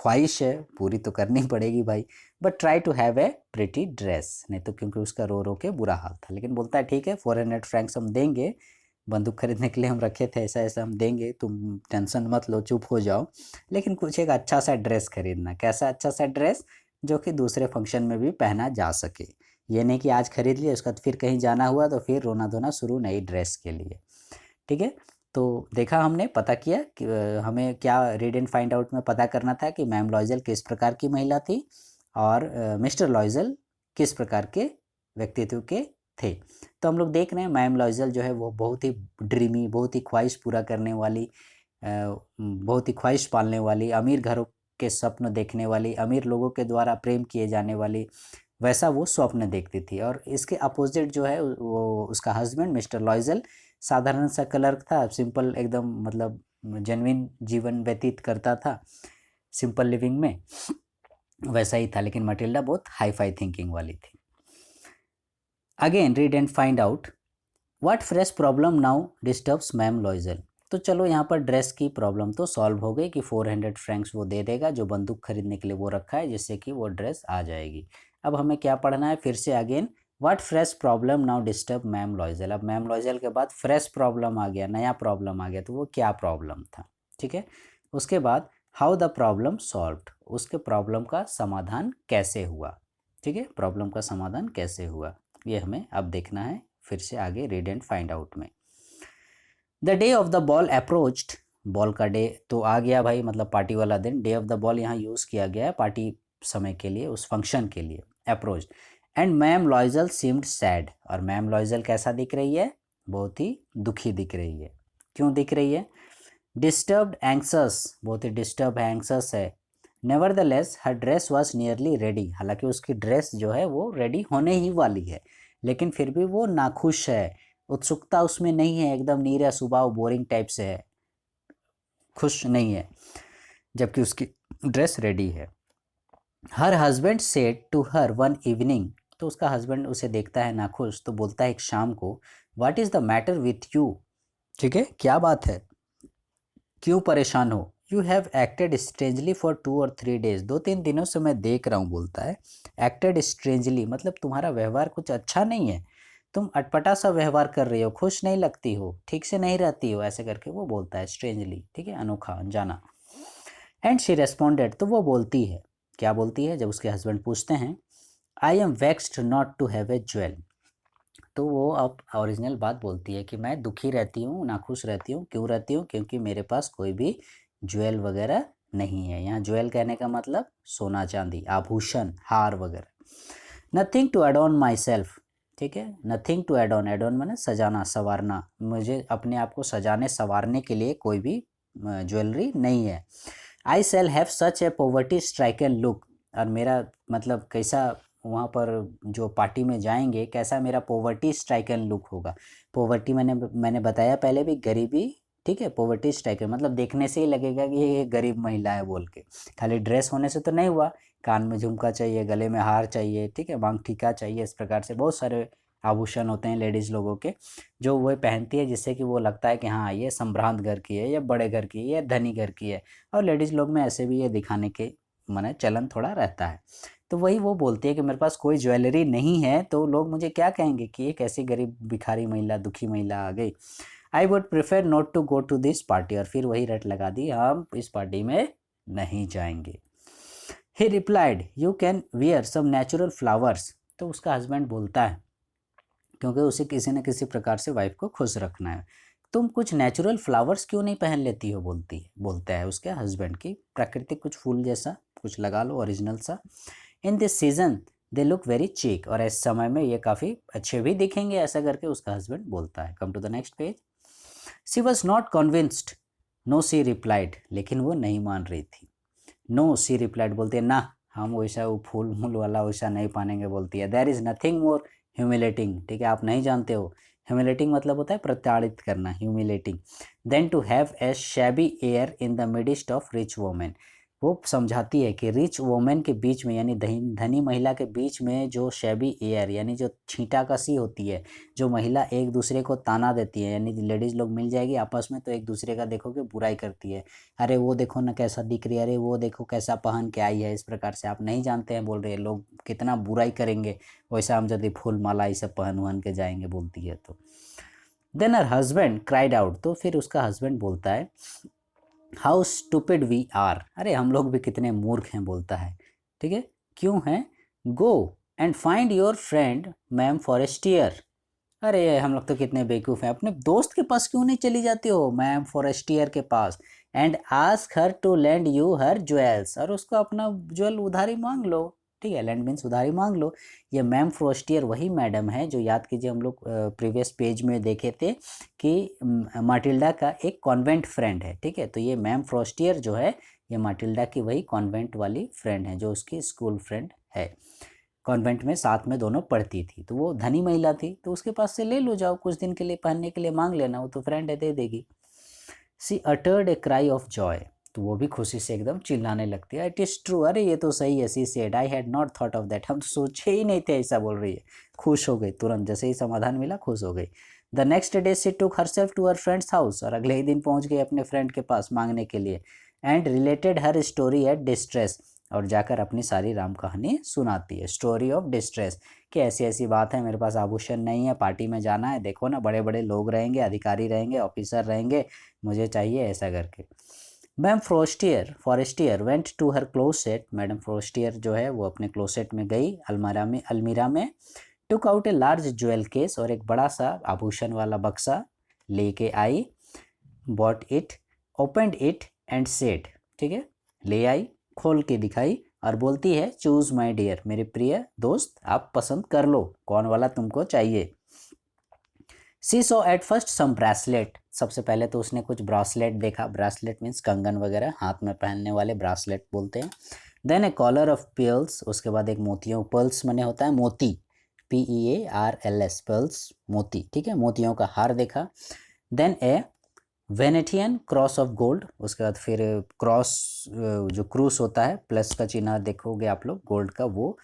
ख्वाहिश है पूरी तो करनी पड़ेगी भाई। But try to have a pretty dress, नहीं तो क्योंकि उसका रो रो के बुरा हाल था। लेकिन बोलता है ठीक है 400 फ्रैंक्स हम देंगे, बंदूक खरीदने के लिए हम रखे थे, ऐसा ऐसा हम देंगे, तुम टेंशन मत लो, चुप हो जाओ, लेकिन कुछ एक अच्छा सा ड्रेस खरीदना। कैसा अच्छा सा ड्रेस? जो कि दूसरे फंक्शन में भी पहना जा सके। ये नहीं कि आज खरीद लिया उसका फिर कहीं जाना हुआ तो फिर रोना धोना शुरू नई ड्रेस के लिए, ठीक है। तो देखा हमने, पता किया कि हमें क्या रीड एंड फाइंड आउट में पता करना था कि मैम लॉयज़ल किस प्रकार की महिला थी और मिस्टर लॉयज़ल किस प्रकार के व्यक्तित्व के थे। तो हम लोग देख रहे हैं मैम लॉयजल जो है वो बहुत ही ड्रीमी, बहुत ही ख्वाहिश पूरा करने वाली, बहुत ही ख्वाहिश पालने वाली, अमीर घरों के स्वप्न देखने वाली, अमीर लोगों के द्वारा प्रेम किए जाने वाली, वैसा वो स्वप्न देखती थी। और इसके अपोजिट जो है वो उसका हस्बैंड मिस्टर लॉयजल साधारण सा क्लर्क था, सिंपल एकदम, मतलब जेन्युइन जीवन व्यतीत करता था सिंपल लिविंग में, वैसा ही था। लेकिन मटिल्डा बहुत हाई फाई थिंकिंग वाली थी। Again read and find out what fresh problem now disturbs ma'am लॉयजल। तो चलो यहाँ पर ड्रेस की प्रॉब्लम तो सॉल्व हो गई कि 400 फ्रैंक्स वो दे देगा जो बंदूक खरीदने के लिए वो रखा है, जिससे कि वो ड्रेस आ जाएगी। अब हमें क्या पढ़ना है फिर से again, what fresh problem now disturb ma'am लॉयजल। अब मैम लॉयजल के बाद फ्रेश प्रॉब्लम आ गया, नया प्रॉब्लम आ गया, तो वो क्या प्रॉब्लम था, ठीक है। उसके बाद हाउ द प्रॉब्लम सॉल्व्ड, उसके प्रॉब्लम का समाधान कैसे हुआ, ठीक है, प्रॉब्लम का समाधान कैसे हुआ, ये हमें अब देखना है फिर से आगे रीड एंड फाइंड आउट में। The day of the ball approached, ball का डे तो आ गया भाई, मतलब पार्टी वाला दिन। डे ऑफ द बॉल यहाँ यूज़ किया गया है पार्टी समय के लिए, उस फंक्शन के लिए, approach. And ma'am लॉयजल seemed sad, और मैम लॉयजल कैसा दिख रही है, बहुत ही दुखी दिख रही है। क्यों दिख रही है, डिस्टर्ब्ड एंक्सस, बहुत ही डिस्टर्ब है, एंक्सस है। Nevertheless her dress was nearly ready, हालांकि उसकी ड्रेस जो है वो रेडी होने ही वाली है, लेकिन फिर भी वो नाखुश है, उत्सुकता उसमें नहीं है, एकदम नीरा स्वभाव, बोरिंग टाइप से है, खुश नहीं है, जबकि उसकी ड्रेस रेडी है। Her husband said to her one evening, तो उसका हस्बैंड उसे देखता है नाखुश, तो बोलता है एक शाम को, what is the matter with you, ठीक है, क्या बात है, क्यों परेशान हो। You have acted strangely for 2 और 3 डेज, 2-3 दिनों से मैं देख रहा हूँ, बोलता है। एक्टेड स्ट्रेंजली मतलब तुम्हारा व्यवहार कुछ अच्छा नहीं है, तुम अटपटा सा व्यवहार कर रही हो, खुश नहीं लगती हो, ठीक से नहीं रहती हो, ऐसे करके वो बोलता है स्ट्रेंजली, ठीक है, अनोखा, अनजाना। एंड शी रेस्पॉन्डेड, तो वो बोलती है, क्या बोलती है, जब उसके हस्बैंड पूछते हैं, I am vexed not to have a jewel, तो वो अब ओरिजिनल बात बोलती है कि मैं दुखी रहती हूँ, नाखुश रहती हूँ, क्यों रहती हूँ, क्योंकि मेरे पास कोई भी ज्वेल वगैरह नहीं है। यहाँ ज्वेल कहने का मतलब सोना चांदी, आभूषण, हार वगैरह। Nothing to adorn myself, ठीक है, नथिंग टू एडॉन, एडॉन माने सजाना, संवारना, मुझे अपने आप को सजाने संवारने के लिए कोई भी ज्वेलरी नहीं है। I shall have such a poverty stricken look, और मेरा मतलब कैसा वहाँ पर जो पार्टी में जाएंगे, कैसा मेरा पॉवर्टी स्ट्राइकन लुक होगा। पॉवर्टी मैंने बताया पहले भी, गरीबी, ठीक है, पॉवर्टी स्ट्राइकन मतलब देखने से ही लगेगा कि ये गरीब महिला है बोल के, खाली ड्रेस होने से तो नहीं हुआ, कान में झुमका चाहिए, गले में हार चाहिए, ठीक है, मांग टीका चाहिए, इस प्रकार से बहुत सारे आभूषण होते हैं लेडीज़ लोगों के, जो वो पहनती है, जिससे कि वो लगता है कि हाँ ये संभ्रांत घर की है, या बड़े घर की है, या धनी घर की है। और लेडीज़ लोग में ऐसे भी ये दिखाने के माने चलन थोड़ा रहता है। तो वही वो बोलती है कि मेरे पास कोई ज्वेलरी नहीं है, तो लोग मुझे क्या कहेंगे कि एक ऐसी गरीब भिखारी महिला, दुखी महिला आ गई। I would prefer not to go to this party, और फिर वही रट लगा दी, हम इस पार्टी में नहीं जाएंगे। He replied, you can wear some natural flowers, तो उसका हस्बैंड बोलता है, क्योंकि उसे किसी न किसी प्रकार से वाइफ को खुश रखना है, तुम कुछ नेचुरल फ्लावर्स क्यों नहीं पहन लेती हो, बोलता है उसके हस्बैंड की, प्राकृतिक कुछ फूल जैसा कुछ लगा लो, ओरिजिनल सा। In this season they look very chic, और इस समय में ये काफ़ी अच्छे भी दिखेंगे, ऐसा करके उसका हस्बैंड बोलता है। Come to the next page. She was not convinced, no she replied, लेकिन वो नहीं मान रही थी। नो सी रिप्लाइड बोलती है, ना हम वैसा वो फूल मूल वाला वैसा नहीं पहनेंगे, बोलती है। There is nothing more humiliating, ठीक है, आप नहीं जानते हो, ह्यूमिलेटिंग मतलब होता है प्रताड़ित करना, humiliating, then to have a shabby air in the midst of rich women. वो समझाती है कि रिच वोमेन के बीच में, यानी धनी महिला के बीच में जो शैबी एयर, यानी जो छींटाकशी होती है, जो महिला एक दूसरे को ताना देती है, यानी लेडीज़ लोग मिल जाएगी आपस में तो एक दूसरे का देखोगे बुराई करती है, अरे वो देखो ना कैसा दिख रही है, अरे वो देखो कैसा पहन के आई है, इस प्रकार से आप नहीं जानते हैं, बोल रहे हैं लोग कितना बुराई करेंगे वैसा हम यदि फूल माला ये सब पहन वहन के जाएंगे, बोलती है। तो then her husband cried out, तो फिर उसका हस्बैंड बोलता है, हाउ स्टूपिड वी आर, अरे हम लोग भी कितने मूर्ख हैं, बोलता है, ठीक है, क्यों हैं, go and find your friend ma'am Forestier, अरे हम लोग तो कितने बेवकूफ़ हैं, अपने दोस्त के पास क्यों नहीं चली जाती हो, मैम फॉरेस्टियर के पास, and ask her to lend you her jewels, और उसको अपना ज्वेल उधारी मांग लो, ठीक है, लेंड मीन्स उधारी मांग लो। ये मैम फ्रोस्टियर वही मैडम है जो याद कीजिए हम लोग प्रीवियस पेज में देखे थे कि माटिल्डा का एक कॉन्वेंट फ्रेंड है, ठीक है। तो ये मैम फ्रोस्टियर जो है ये माटिल्डा की वही कॉन्वेंट वाली फ्रेंड है जो उसकी स्कूल फ्रेंड है, कॉन्वेंट में साथ में दोनों पढ़ती थी। तो वो धनी महिला थी, तो उसके पास से ले लो, जाओ कुछ दिन के लिए पहनने के लिए मांग लेना, वो तो फ्रेंड है, दे देगी। She uttered a cry of joy, तो वो भी खुशी से एकदम चिल्लाने लगती है। इट इज़ ट्रू, अरे ये तो सही है। She said I had not thought of that, हम तो सोचे ही नहीं थे ऐसा बोल रही है। खुश हो गई तुरंत, जैसे ही समाधान मिला खुश हो गई। The next day she took herself to her friend's house, और अगले ही दिन पहुंच गई अपने फ्रेंड के पास मांगने के लिए। And related her story at distress, और जाकर अपनी सारी राम कहानी सुनाती है, स्टोरी ऑफ डिस्ट्रेस, कि ऐसी ऐसी बात है, मेरे पास आभूषण नहीं है, पार्टी में जाना है, देखो ना बड़े बड़े लोग रहेंगे, अधिकारी रहेंगे, ऑफिसर रहेंगे, मुझे चाहिए, ऐसा करके। Ma'am Forestier went to her closet, madam Forestier जो है वो अपने क्लोसेट में गई, अलमीरा में took out a large jewel case, और एक बड़ा सा आभूषण वाला बक्सा लेके आई। Bought it, opened it and said, ठीक है, ले आई, खोल के दिखाई और बोलती है, चूज माय डियर, मेरे प्रिय दोस्त आप पसंद कर लो कौन वाला तुमको चाहिए। सी सो एट फर्स्ट सम ब्रासलेट, सबसे पहले तो उसने कुछ ब्रासलेट देखा, ब्रासलेट मीन्स कंगन वगैरह, हाथ में पहनने वाले ब्रासलेट बोलते हैं। Then a collar of pearls, उसके बाद एक मोतियों, पर्ल्स मने होता है मोती, PEARLS, पर्ल्स मोती, ठीक है, मोतियों का हार देखा। Then a Venetian cross of gold, उसके बाद फिर क्रॉस जो क्रूस होता है प्लस का चिन्ह देखोगे आप लोग गोल्ड का वो।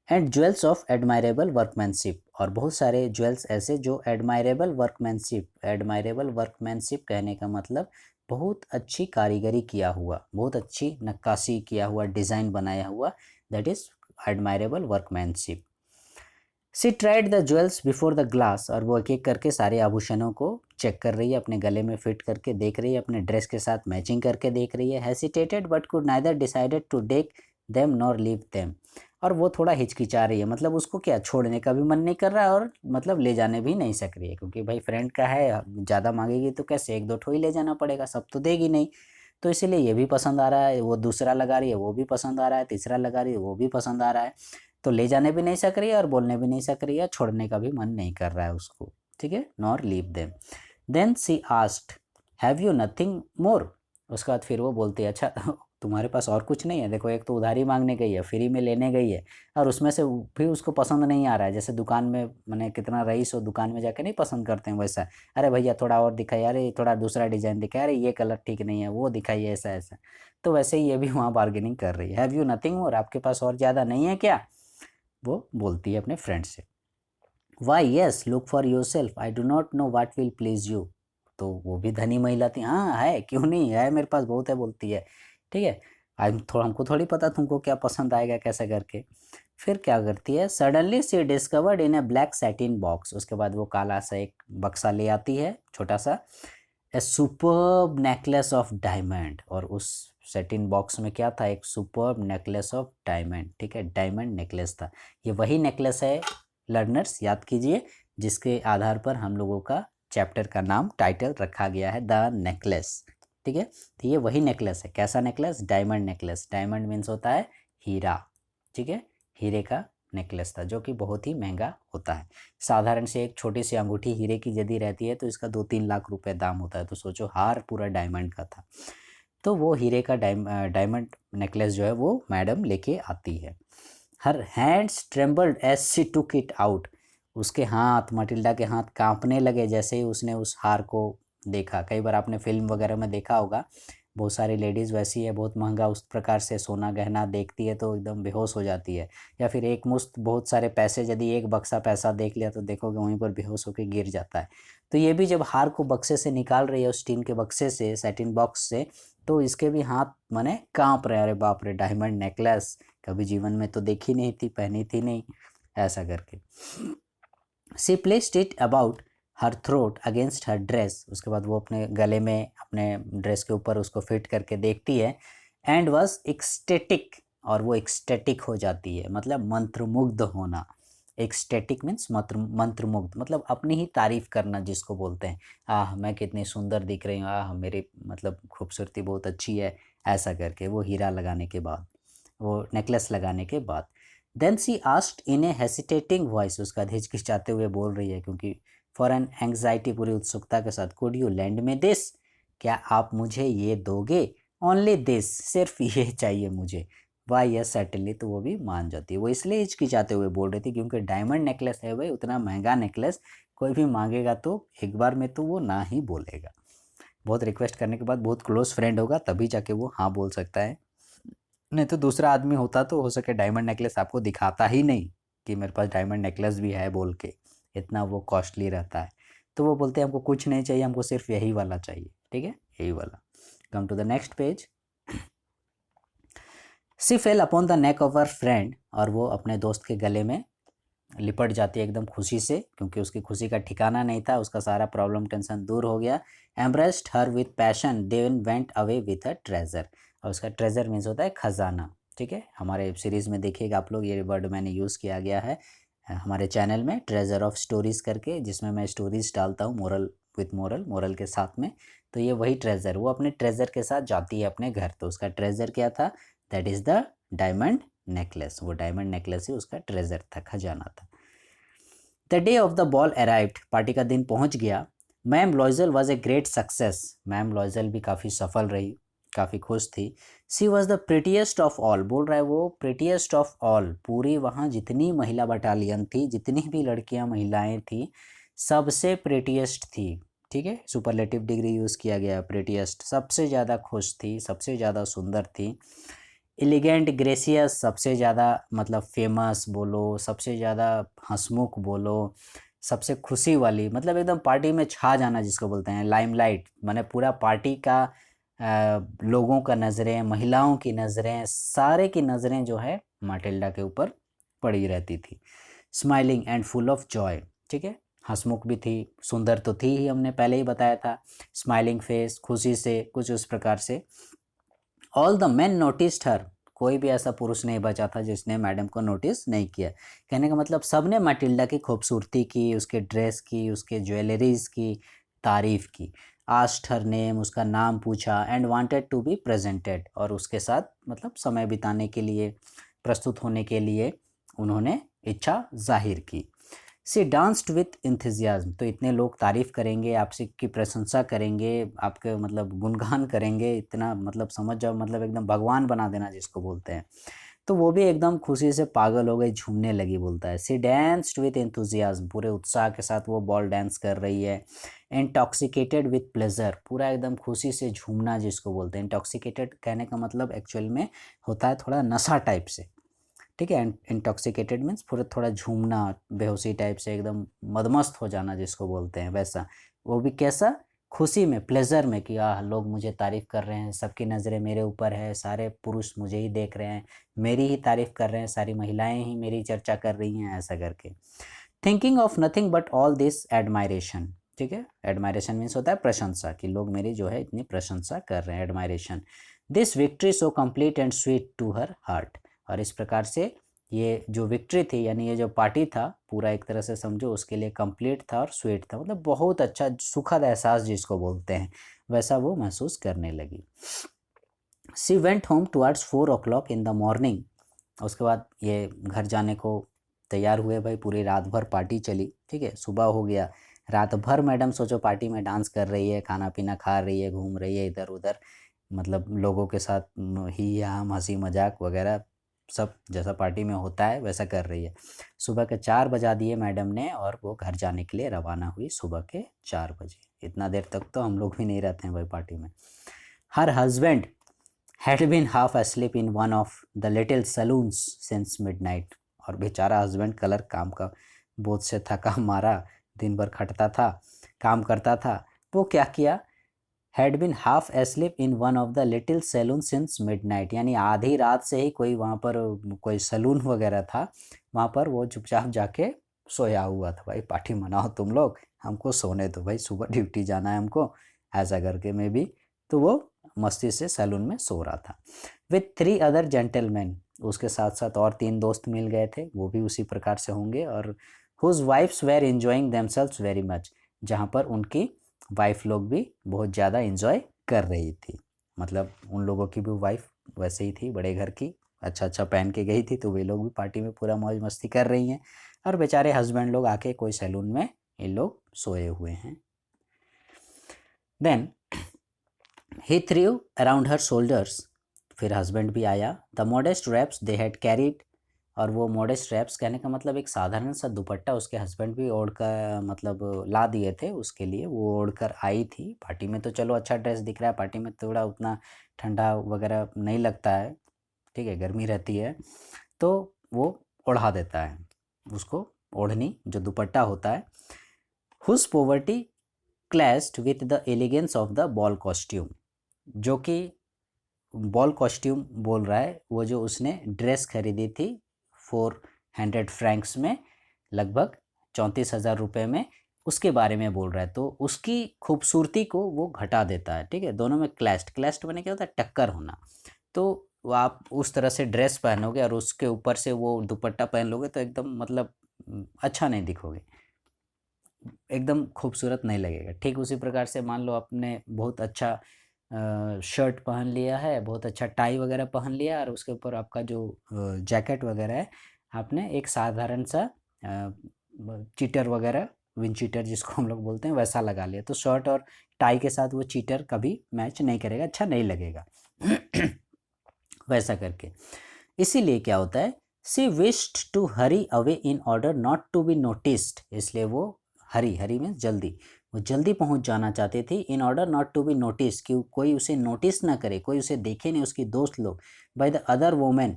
And jewels of admirable workmanship, और बहुत सारे ज्वेल्स ऐसे जो एडमायरेबल वर्कमैनशिप, एडमायरेबल वर्कमैनशिप कहने का मतलब बहुत अच्छी कारीगरी किया हुआ, बहुत अच्छी नक्काशी किया हुआ, डिज़ाइन बनाया हुआ, that is admirable workmanship. She tried the jewels before the glass, और वो एक एक करके सारे आभूषणों को चेक कर रही है, अपने गले में फिट करके देख रही है, अपने ड्रेस के साथ मैचिंग करके देख रही है। Hesitated but could neither decided to take them nor leave them, और वो थोड़ा हिचकिचा रही है, मतलब उसको क्या छोड़ने का भी मन नहीं कर रहा है और मतलब ले जाने भी नहीं सक रही है, क्योंकि भाई फ्रेंड का है, ज़्यादा मांगेगी तो कैसे, एक दो ठो ही ले जाना पड़ेगा, सब तो देगी नहीं। तो इसीलिए ये भी पसंद आ रहा है, वो दूसरा लगा रही है, वो भी पसंद आ रहा है, तीसरा लगा रही है, वो भी पसंद आ रहा है, तो ले जाने भी नहीं सक रही है और बोलने भी नहीं सक रही है, छोड़ने का भी मन नहीं कर रहा है उसको, ठीक है, nor leave them. Then she asked, have you nothing more, उसके बाद फिर वो बोलती है, अच्छा तुम्हारे पास और कुछ नहीं है, देखो एक तो उधारी मांगने गई है, फ्री में लेने गई है, और उसमें से भी उसको पसंद नहीं आ रहा है, जैसे दुकान में मैंने कितना रईस हो, दुकान में जाके नहीं पसंद करते हैं वैसा, अरे भैया थोड़ा और दिखाइए, अरे थोड़ा दूसरा डिज़ाइन दिखाए, अरे ये कलर ठीक नहीं है, वो दिखाइए, ऐसा ऐसा। तो वैसे ही ये भी वहाँ बार्गेनिंग कर रही है, हैव यू नथिंग मोर, आपके पास और ज़्यादा नहीं है क्या, वो बोलती है अपने फ्रेंड से। Why yes look for yourself, I do not know what will please you, तो वो भी धनी महिला थी, हाँ है, क्यों नहीं है, मेरे पास बहुत है, बोलती है, ठीक है, आई थोड़ा, हमको थोड़ी पता तुमको क्या पसंद आएगा कैसे करके। फिर क्या करती है, suddenly she discovered in a black satin box, उसके बाद वो काला सा एक बक्सा ले आती है छोटा सा, ए सुपर्ब नेकलेस ऑफ डायमंड, और उस सेटिन बॉक्स में क्या था, एक सुपर्ब नेकलेस ऑफ डायमंड, ठीक है, डायमंड नेकलेस था। ये वही नेकलेस है लर्नर्स, याद कीजिए, जिसके आधार पर हम लोगों का चैप्टर का नाम, टाइटल रखा गया है द नेकलेस, ठीक है। तो ये वही नेकलेस है, कैसा necklace, diamond necklace, diamond means होता है हीरा, ठीक है, हीरे का नेकलेस था जो कि बहुत ही महंगा होता है। साधारण से एक छोटी सी अंगूठी हीरे की यदि रहती है तो इसका 2-3 लाख रुपए दाम होता है, तो सोचो हार पूरा डायमंड का था। तो वो हीरे का डायमंड नेकलेस जो है वो मैडम लेके आती है। Her hands trembled as she took it out, उसके हाथ, मटिल्डा के हाथ कांपने लगे जैसे ही उसने उस हार को देखा। कई बार आपने फिल्म वगैरह में देखा होगा, बहुत सारी लेडीज़ वैसी है, बहुत महंगा उस प्रकार से सोना गहना देखती है तो एकदम बेहोश हो जाती है, या फिर एक मुश्त बहुत सारे पैसे, यदि एक बक्सा पैसा देख लिया तो देखोगे वहीं पर बेहोश होकर गिर जाता है। तो ये भी जब हार को बक्से से निकाल रही है, उस टीन के बक्से से, सैटिन बॉक्स से, तो इसके भी हाथ माने कांप रहे, अरे बाप रे, डायमंड नेकलेस कभी जीवन में तो देखी नहीं थी, पहनी थी नहीं, ऐसा करके। She placed it about her throat against her dress, उसके बाद वो अपने गले में, अपने ड्रेस के ऊपर उसको फिट करके देखती है। एंड वॉज एक्सटेटिक, और वो एक्सटेटिक हो जाती है, मतलब मंत्रमुग्ध होना। एक्सटेटिक मीन्स मंत्रमुग्ध, मतलब अपनी ही तारीफ करना जिसको बोलते हैं, आह मैं कितनी सुंदर दिख रही हूँ, आह मेरी मतलब खूबसूरती बहुत अच्छी है, ऐसा करके, वो हीरा लगाने के बाद, वो नेकलेस लगाने के बाद। Then she asked in a hesitating voice, उसका हिचकिचाते हुए बोल रही है क्योंकि फॉर एन एंग्जाइटी, पूरी उत्सुकता के साथ, कुड यू लैंड में दिस, क्या आप मुझे ये दोगे, ओनली दिस, सिर्फ ये चाहिए मुझे, वाई यस सर्टेनली, तो वो भी मान जाती है। वो इसलिए हिचकिचाते हुए बोल रही थी क्योंकि डायमंड नेकलेस है भाई, उतना महंगा नेकलेस कोई भी मांगेगा तो एक बार में तो वो ना ही बोलेगा। बहुत रिक्वेस्ट करने के बाद, बहुत क्लोज फ्रेंड होगा तभी जाके वो हाँ बोल सकता है, नहीं तो दूसरा आदमी होता तो हो सके डायमंड नेकलेस आपको दिखाता ही नहीं कि मेरे पास डायमंड नेकलेस भी है बोल के, इतना वो कॉस्टली रहता है। तो वो बोलते हैं हमको कुछ नहीं चाहिए, हमको सिर्फ यही वाला चाहिए, ठीक है, यही वाला। Come to the next page. She fell upon the neck of her friend, और वो अपने दोस्त के गले में लिपट जाती है एकदम खुशी से, क्योंकि उसकी खुशी का ठिकाना नहीं था, उसका सारा प्रॉब्लम टेंशन दूर हो गया। Embraced her with passion, then went away with a treasure, और उसका ट्रेजर मीन्स होता है खजाना, ठीक है। हमारे सीरीज़ में देखिएगा आप लोग, ये वर्ड मैंने यूज़ किया गया है हमारे चैनल में, ट्रेजर ऑफ स्टोरीज़ करके, जिसमें मैं स्टोरीज़ डालता हूँ मोरल विथ मोरल के साथ में। तो ये वही ट्रेजर, वो अपने ट्रेजर के साथ जाती है अपने घर, तो उसका ट्रेजर क्या था, that is the diamond necklace, वो डायमंड नेकलेस ही उसका ट्रेजर था, खजाना था। The day of the ball arrived, party का दिन पहुंच गया। Ma'am Loisel was a great success, ma'am Loisel भी काफ़ी सफल रही, काफ़ी खुश थी। She was the prettiest of all, बोल रहा है वो प्रिटीएस्ट ऑफ ऑल, पूरी वहाँ जितनी महिला बटालियन थी, जितनी भी लड़कियाँ महिलाएं थी, सबसे प्रिटीएस्ट थी, ठीक है, सुपरलेटिव डिग्री यूज़ किया गया, प्रिटीएस्ट, सबसे ज़्यादा खुश थी, सबसे ज़्यादा सुंदर थी। एलिगेंट ग्रेसियस, सबसे ज़्यादा मतलब फेमस बोलो, सबसे ज़्यादा हंसमुख बोलो, सबसे खुशी वाली, मतलब एकदम पार्टी में छा जाना जिसको बोलते हैं, लाइमलाइट, माने पूरा पार्टी का लोगों का नज़रें, महिलाओं की नज़रें, सारे की नज़रें जो है माटिल्डा के ऊपर पड़ी रहती थी। Smiling and full of Joy, ठीक है, हंसमुख भी थी, सुंदर तो थी ही, हमने पहले ही बताया था, स्माइलिंग फेस, खुशी से, कुछ उस प्रकार से। ऑल द मैन नोटिस्ड हर, कोई भी ऐसा पुरुष नहीं बचा था जिसने मैडम को नोटिस नहीं किया। कहने का मतलब सबने मैटिल्डा की खूबसूरती की, उसके ड्रेस की, उसके ज्वेलरीज की तारीफ़ की। आस्क्ड हर नेम, उसका नाम पूछा। And wanted to be presented, और उसके साथ मतलब समय बिताने के लिए, प्रस्तुत होने के लिए उन्होंने इच्छा जाहिर की। सी डांस्ड विथ इंथुजियाज्म, तो इतने लोग तारीफ़ करेंगे, आपसे की प्रशंसा करेंगे, आपके मतलब गुणगान करेंगे, इतना मतलब समझ जाओ, मतलब एकदम भगवान बना देना जिसको बोलते हैं। तो वो भी एकदम खुशी से पागल हो गई, झूमने लगी, बोलता है। सी डांस्ड विथ इंथुजियाज्म, पूरे उत्साह के साथ वो बॉल डांस कर रही है। इंटॉक्सिकेटेड विथ प्लेजर, पूरा एकदम खुशी से झूमना जिसको बोलते हैं। इंटॉक्सिकेटेड कहने का मतलब एक्चुअल में होता है थोड़ा नशा टाइप से, ठीक है। इंटॉक्सिकेटेड मीन्स पूरा थोड़ा झूमना, बेहोशी टाइप से, एकदम मदमस्त हो जाना जिसको बोलते हैं, वैसा। वो भी कैसा, खुशी में, प्लेजर में, कि लोग मुझे तारीफ़ कर रहे हैं, सबकी नज़रें मेरे ऊपर है, सारे पुरुष मुझे ही देख रहे हैं, मेरी ही तारीफ़ कर रहे हैं, सारी महिलाएं ही मेरी चर्चा कर रही हैं, ऐसा करके। Thinking of nothing but all this admiration, ठीक है, एडमायरेशन मीन्स होता है प्रशंसा, कि लोग मेरी जो है इतनी प्रशंसा कर रहे हैं, admiration. This victory so complete and sweet to her heart, और इस प्रकार से ये जो विक्ट्री थी, यानी ये जो पार्टी था, पूरा एक तरह से समझो उसके लिए कंप्लीट था और स्वीट था, मतलब बहुत अच्छा सुखद एहसास जिसको बोलते हैं, वैसा वो महसूस करने लगी। She went home towards 4 o'clock in the morning, उसके बाद ये घर जाने को तैयार हुए भाई, पूरी रात भर पार्टी चली, ठीक है, सुबह हो गया, रात भर मैडम सोचो पार्टी में डांस कर रही है, खाना पीना खा रही है, घूम रही है इधर उधर, मतलब लोगों के साथ ही हम हंसी मजाक वगैरह सब जैसा पार्टी में होता है वैसा कर रही है। सुबह के 4 बजा दिए मैडम ने, और वो घर जाने के लिए रवाना हुई सुबह के 4 बजे। इतना देर तक तो हम लोग भी नहीं रहते हैं भाई पार्टी में। Her husband had been half asleep in one of the little saloons since midnight, और बेचारा हस्बैंड कलर काम का बोझ से थका मारा, दिन भर खटता था, काम करता था, वो क्या किया, had been half asleep in one of the little saloon since midnight, यानी आधी रात से ही कोई वहाँ पर कोई सैलून वगैरह था, वहाँ पर वो चुपचाप जाके सोया हुआ था। भाई पार्टी मनाओ तुम लोग, हमको सोने दो भाई, सुबह ड्यूटी जाना है हमको, ऐसा करके मैं भी, तो वो मस्ती से सैलून में सो रहा था। विथ 3 अदर जेंटलमैन, उसके साथ साथ और 3 दोस्त मिल गए थे, वो भी उसी प्रकार से होंगे, और whose wives were enjoying themselves very much, जहाँ पर उनकी वाइफ लोग भी बहुत ज़्यादा इन्जॉय कर रही थी, मतलब उन लोगों की भी वाइफ वैसे ही थी, बड़े घर की, अच्छा अच्छा पहन के गई थी, तो वे लोग भी पार्टी में पूरा मौज मस्ती कर रही हैं, और बेचारे हस्बैंड लोग आके कोई सैलून में इन लोग सोए हुए हैं। Then he threw around her shoulders, फिर हस्बैंड भी आया, the modest wraps they had carried, और वो मॉडेस्ट रैप्स कहने का मतलब एक साधारण सा दुपट्टा उसके हस्बैंड भी ओढ़ कर मतलब ला दिए थे उसके लिए, वो ओढ़ कर आई थी। पार्टी में तो चलो अच्छा ड्रेस दिख रहा है, पार्टी में थोड़ा उतना ठंडा वगैरह नहीं लगता है, ठीक है, गर्मी रहती है, तो वो ओढ़ा देता है उसको, ओढ़नी जो दुपट्टा होता है। Whose poverty clashed with the elegance of the ball costume, जो कि बॉल कॉस्ट्यूम बोल रहा है, वो जो उसने ड्रेस खरीदी थी 400 फ्रैंक्स में, लगभग 34,000 रुपये में, उसके बारे में बोल रहा है। तो उसकी खूबसूरती को वो घटा देता है, ठीक है। दोनों में क्लैश्ड, क्लैश्ड मैंने क्या होता है, टक्कर होना। तो वो आप उस तरह से ड्रेस पहनोगे और उसके ऊपर से वो दुपट्टा पहन लोगे तो एकदम मतलब अच्छा नहीं दिखोगे, एकदम खूबसूरत नहीं लगेगा। ठीक उसी प्रकार से मान लो आपने बहुत अच्छा शर्ट पहन लिया है, बहुत अच्छा टाई वगैरह पहन लिया, और उसके ऊपर आपका जो जैकेट वगैरह है, आपने एक साधारण सा चीटर वगैरह, विंड चीटर जिसको हम लोग बोलते हैं, वैसा लगा लिया, तो शर्ट और टाई के साथ वो चीटर कभी मैच नहीं करेगा, अच्छा नहीं लगेगा वैसा करके। इसीलिए क्या होता है, she wished to hurry away in order not to be noticed, इसलिए वो हरी, हरी में जल्दी, वो जल्दी पहुंच जाना चाहते थे, in order not to be notice, कि कोई उसे नोटिस ना करे, कोई उसे देखे नहीं, उसकी दोस्त लोग, बाय द अदर वोमेन,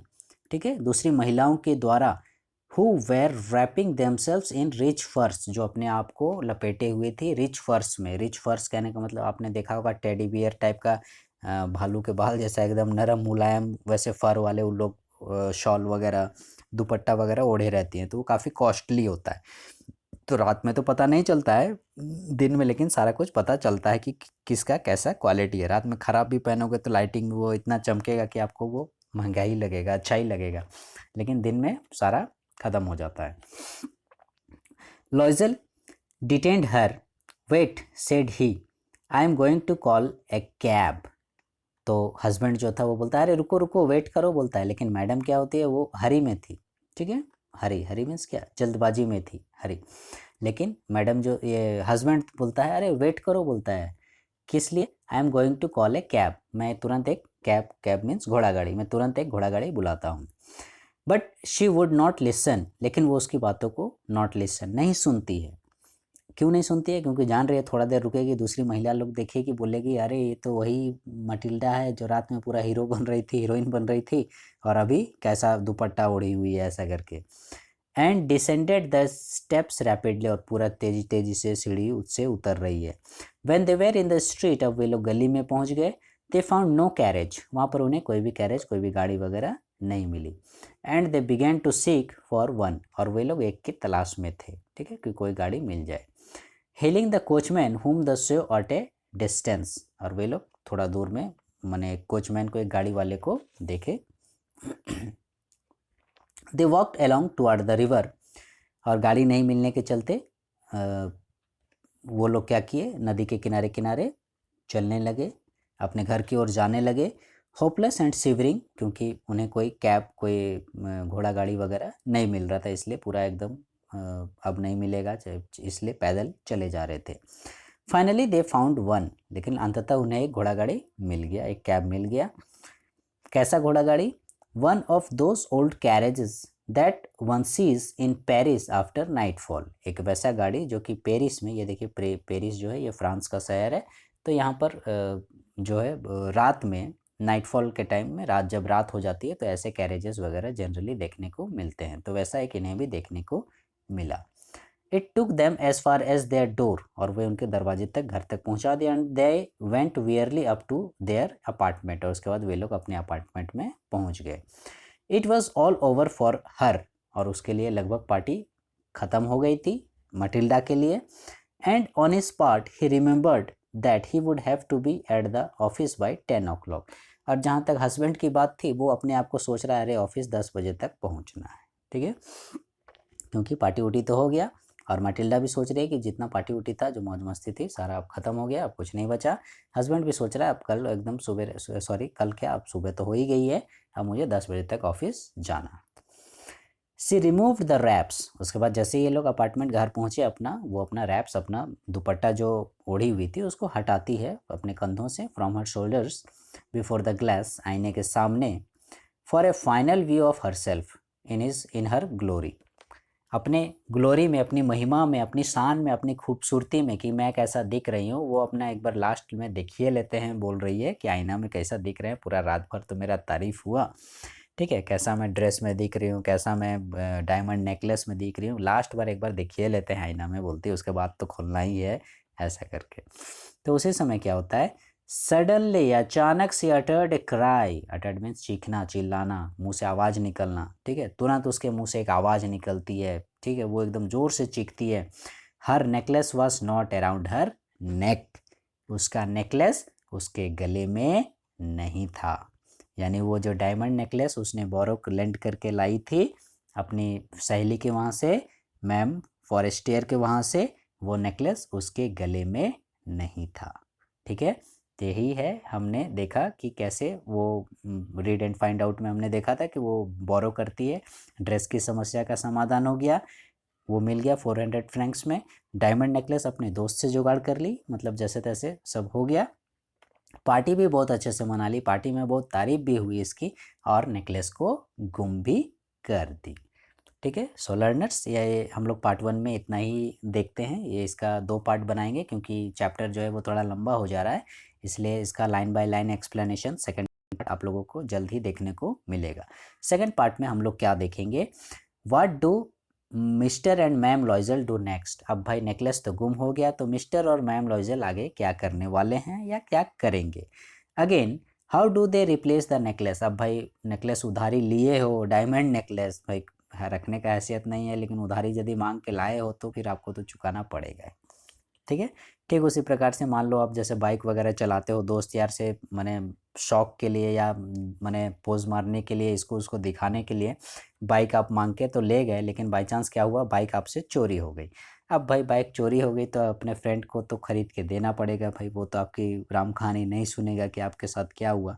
ठीक है, दूसरी महिलाओं के द्वारा, who were wrapping themselves in rich furs, जो अपने आप को लपेटे हुए थे रिच फर्स में। रिच फर्स कहने का मतलब आपने देखा होगा टेडी बियर टाइप का, भालू के बाल जैसा एकदम नरम मुलायम, वैसे फर वाले उन लोग शॉल वगैरह दुपट्टा वगैरह ओढ़े रहती हैं, तो वो काफ़ी कॉस्टली होता है। तो रात में तो पता नहीं चलता है, दिन में लेकिन सारा कुछ पता चलता है कि किसका कैसा क्वालिटी है। रात में ख़राब भी पहनोगे तो लाइटिंग वो इतना चमकेगा कि आपको वो महंगा ही लगेगा, अच्छा ही लगेगा, लेकिन दिन में सारा ख़त्म हो जाता है। Loisel detained her, wait said he, I am going to call a cab. तो हस्बैंड जो था वो बोलता है अरे रुको रुको वेट करो, बोलता है, लेकिन मैडम क्या होती है, वो हरी में थी, ठीक है, हरी, हरी मीन्स क्या, जल्दबाजी में थी, हरी। लेकिन मैडम जो ये हस्बैंड बोलता है अरे वेट करो, बोलता है, किस लिए, I am going to call a cab, मैं तुरंत एक कैब, कैब मीन्स घोड़ा गाड़ी, मैं तुरंत एक घोड़ा गाड़ी बुलाता हूँ। But she would not listen, लेकिन वो उसकी बातों को नॉट लिसन, नहीं सुनती है। क्यों नहीं सुनती है, क्योंकि जान रही है थोड़ा देर रुकेगी, दूसरी महिला लोग देखेगी, बोलेगी अरे ये तो वही मटिल्डा है जो रात में पूरा हीरो बन रही थी, हीरोइन बन रही थी, और अभी कैसा दुपट्टा ओढ़ी हुई है, ऐसा करके। And descended the steps rapidly, और पूरा तेजी तेजी से सीढ़ी उससे उतर रही है। When they were in the street, अब वे लोग गली में पहुंच गए, दे फाउंड नो कैरेज, वहाँ पर उन्हें कोई भी कैरेज, कोई भी गाड़ी वगैरह नहीं मिली। And they began to seek for one, और वे लोग एक की तलाश में थे, ठीक है, कि कोई गाड़ी मिल जाए। Hailing the coachman whom the show at A distance, और वे लोग थोड़ा दूर में, माने कोचमैन को, एक गाड़ी वाले को देखे। They walked along toward the river, और गाड़ी नहीं मिलने के चलते वो लोग क्या किए, नदी के किनारे किनारे चलने लगे, अपने घर की ओर जाने लगे। होपलेस एंड शिवरिंग, क्योंकि उन्हें कोई कैब, कोई घोड़ा गाड़ी वगैरह नहीं मिल रहा था, इसलिए पूरा एकदम अब नहीं मिलेगा, इसलिए पैदल चले जा रहे थे। फाइनली दे फाउंड वन, लेकिन अंततः उन्हें एक घोड़ा गाड़ी मिल गया, एक कैब मिल गया। कैसा घोड़ा गाड़ी, one of those old carriages that one seize in Paris after nightfall, एक वैसा गाड़ी जो कि पेरिस में, ये देखिए पेरिस जो है ये फ्रांस का शहर है, तो यहाँ पर जो है रात में, नाइटफॉल के टाइम में, रात जब रात हो जाती है तो ऐसे कैरेजेस वगैरह जनरली देखने को मिलते हैं, तो वैसा एक इन्हें भी देखने को मिला। It took them as far as their door, और वे उनके दरवाजे तक, घर तक पहुंचा दिया। And they went wearily up to their apartment, और उसके बाद वे लोग अपने अपार्टमेंट में पहुंच गए। It was all over for her, और उसके लिए लगभग पार्टी ख़त्म हो गई थी, मटिल्डा के लिए। And on his part he remembered that he would have to be at the office by 10 o'clock, और जहाँ तक हस्बैंड की बात थी, वो अपने आप को सोच रहा है अरे ऑफिस 10 बजे तक पहुँचना है, ठीक है, क्योंकि पार्टी उटी तो हो गया, और मटिल्डा भी सोच रही है कि जितना पार्टी उटी था, जो मौज मस्ती थी, सारा अब ख़त्म हो गया, अब कुछ नहीं बचा। हस्बैंड भी सोच रहा है अब कल एकदम सुबह, सॉरी कल क्या, अब सुबह तो हो ही गई है, अब मुझे 10 बजे तक ऑफिस जाना। सी रिमूव्ड द रैप्स, उसके बाद जैसे ये लोग अपार्टमेंट घर पहुँचे अपना, वो अपना रैप्स, अपना दुपट्टा जो ओढ़ी हुई थी उसको हटाती है अपने कंधों से, from her shoulders before the glass, आईने के सामने, for A final view of her self in her glory, अपने ग्लोरी में, अपनी महिमा में, अपनी शान में, अपनी खूबसूरती में, कि मैं कैसा दिख रही हूँ, वो अपना एक बार लास्ट में देखिए लेते हैं। बोल रही है कि आईना में कैसा दिख रहे हैं, पूरा रात भर तो मेरा तारीफ़ हुआ, ठीक है, कैसा मैं ड्रेस में दिख रही हूँ, कैसा मैं डायमंड नेकलेस में दिख रही हूँ, लास्ट बार एक बार देखिए लेते हैं आईना में, बोलती है, उसके बाद तो खुलना ही है, ऐसा करके। तो उसी समय क्या होता है, सडनली, अचानक से, uttered a cry, uttered means चीखना, चिल्लाना, मुंह से आवाज़ निकलना, ठीक है, तुरंत उसके मुंह से एक आवाज़ निकलती है, ठीक है, वो एकदम ज़ोर से चीखती है। हर नेकलेस वॉज नॉट अराउंड हर नेक, उसका नेकलेस उसके गले में नहीं था, यानी वो जो डायमंड नेकलेस उसने बोरो लेंड करके लाई थी अपनी सहेली के वहाँ से, मैम फॉरेस्टियर के वहाँ से, वो नेकलेस उसके गले में नहीं था, ठीक है। यही है, हमने देखा कि कैसे वो रीड एंड फाइंड आउट में हमने देखा था कि वो बोरो करती है, ड्रेस की समस्या का समाधान हो गया, वो मिल गया 400 फ्रैंक्स में। डायमंड नेकलेस अपने दोस्त से जुगाड़ कर ली, मतलब जैसे तैसे सब हो गया। पार्टी भी बहुत अच्छे से मना ली, पार्टी में बहुत तारीफ भी हुई इसकी, और नेकलेस को गुम भी कर दी, ठीक है। सो लर्नर्स, ये हम लोग पार्ट 1 में इतना ही देखते हैं, ये इसका 2 पार्ट बनाएंगे क्योंकि चैप्टर जो है वो थोड़ा लंबा हो जा रहा है, इसलिए इसका line by line explanation second part आप लोगों को जल्द ही देखने को मिलेगा। सेकंड पार्ट में हम लोग क्या देखेंगे, what do mister and ma'am लॉइजल do next. अब भाई नेकलेस तो गुम हो गया, तो मिस्टर और मैम लॉइजल आगे क्या करने वाले हैं या क्या करेंगे। Again, how do they replace the necklace. अब भाई नेकलेस उधारी लिए हो, डायमंड नेकलेस भाई रखने का हैसियत नहीं है, लेकिन उधारी यदि मांग के लाए हो तो फिर आपको तो चुकाना पड़ेगा, ठीक है। ठीक उसी प्रकार से मान लो आप जैसे बाइक वगैरह चलाते हो, दोस्त यार से मैंने शौक के लिए या मैंने पोज मारने के लिए, इसको उसको दिखाने के लिए बाइक आप मांग के तो ले गए, लेकिन बाई चांस क्या हुआ, बाइक आपसे चोरी हो गई। अब भाई बाइक चोरी हो गई तो अपने फ्रेंड को तो ख़रीद के देना पड़ेगा भाई, वो तो आपकी राम कहानी नहीं सुनेगा कि आपके साथ क्या हुआ।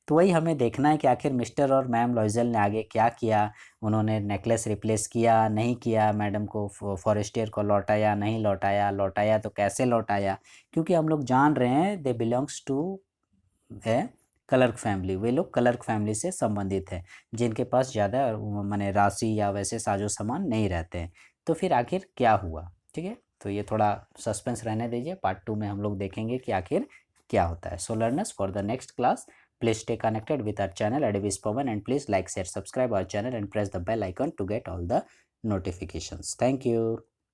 तो वही हमें देखना है कि आखिर मिस्टर और मैम लॉइजल ने आगे क्या किया, उन्होंने नेकलेस रिप्लेस किया नहीं किया, मैडम को फॉरेस्टियर को लौटाया नहीं लौटाया, लौटाया तो कैसे लौटाया, क्योंकि हम लोग जान रहे हैं दे बिलोंग्स टू है क्लर्क फैमिली, वे लोग क्लर्क फैमिली से संबंधित हैं, जिनके पास ज़्यादा माने राशि या वैसे साजो सामान नहीं रहते हैं। तो फिर आखिर क्या हुआ, ठीक है, तो ये थोड़ा सस्पेंस रहने दीजिए, पार्ट 2 में हम लोग देखेंगे कि आखिर क्या होता है। सो learners, for the next class please stay connected with our channel Adibis Pawan, and please like, share, subscribe our channel and press the bell icon to get all the notifications. Thank you.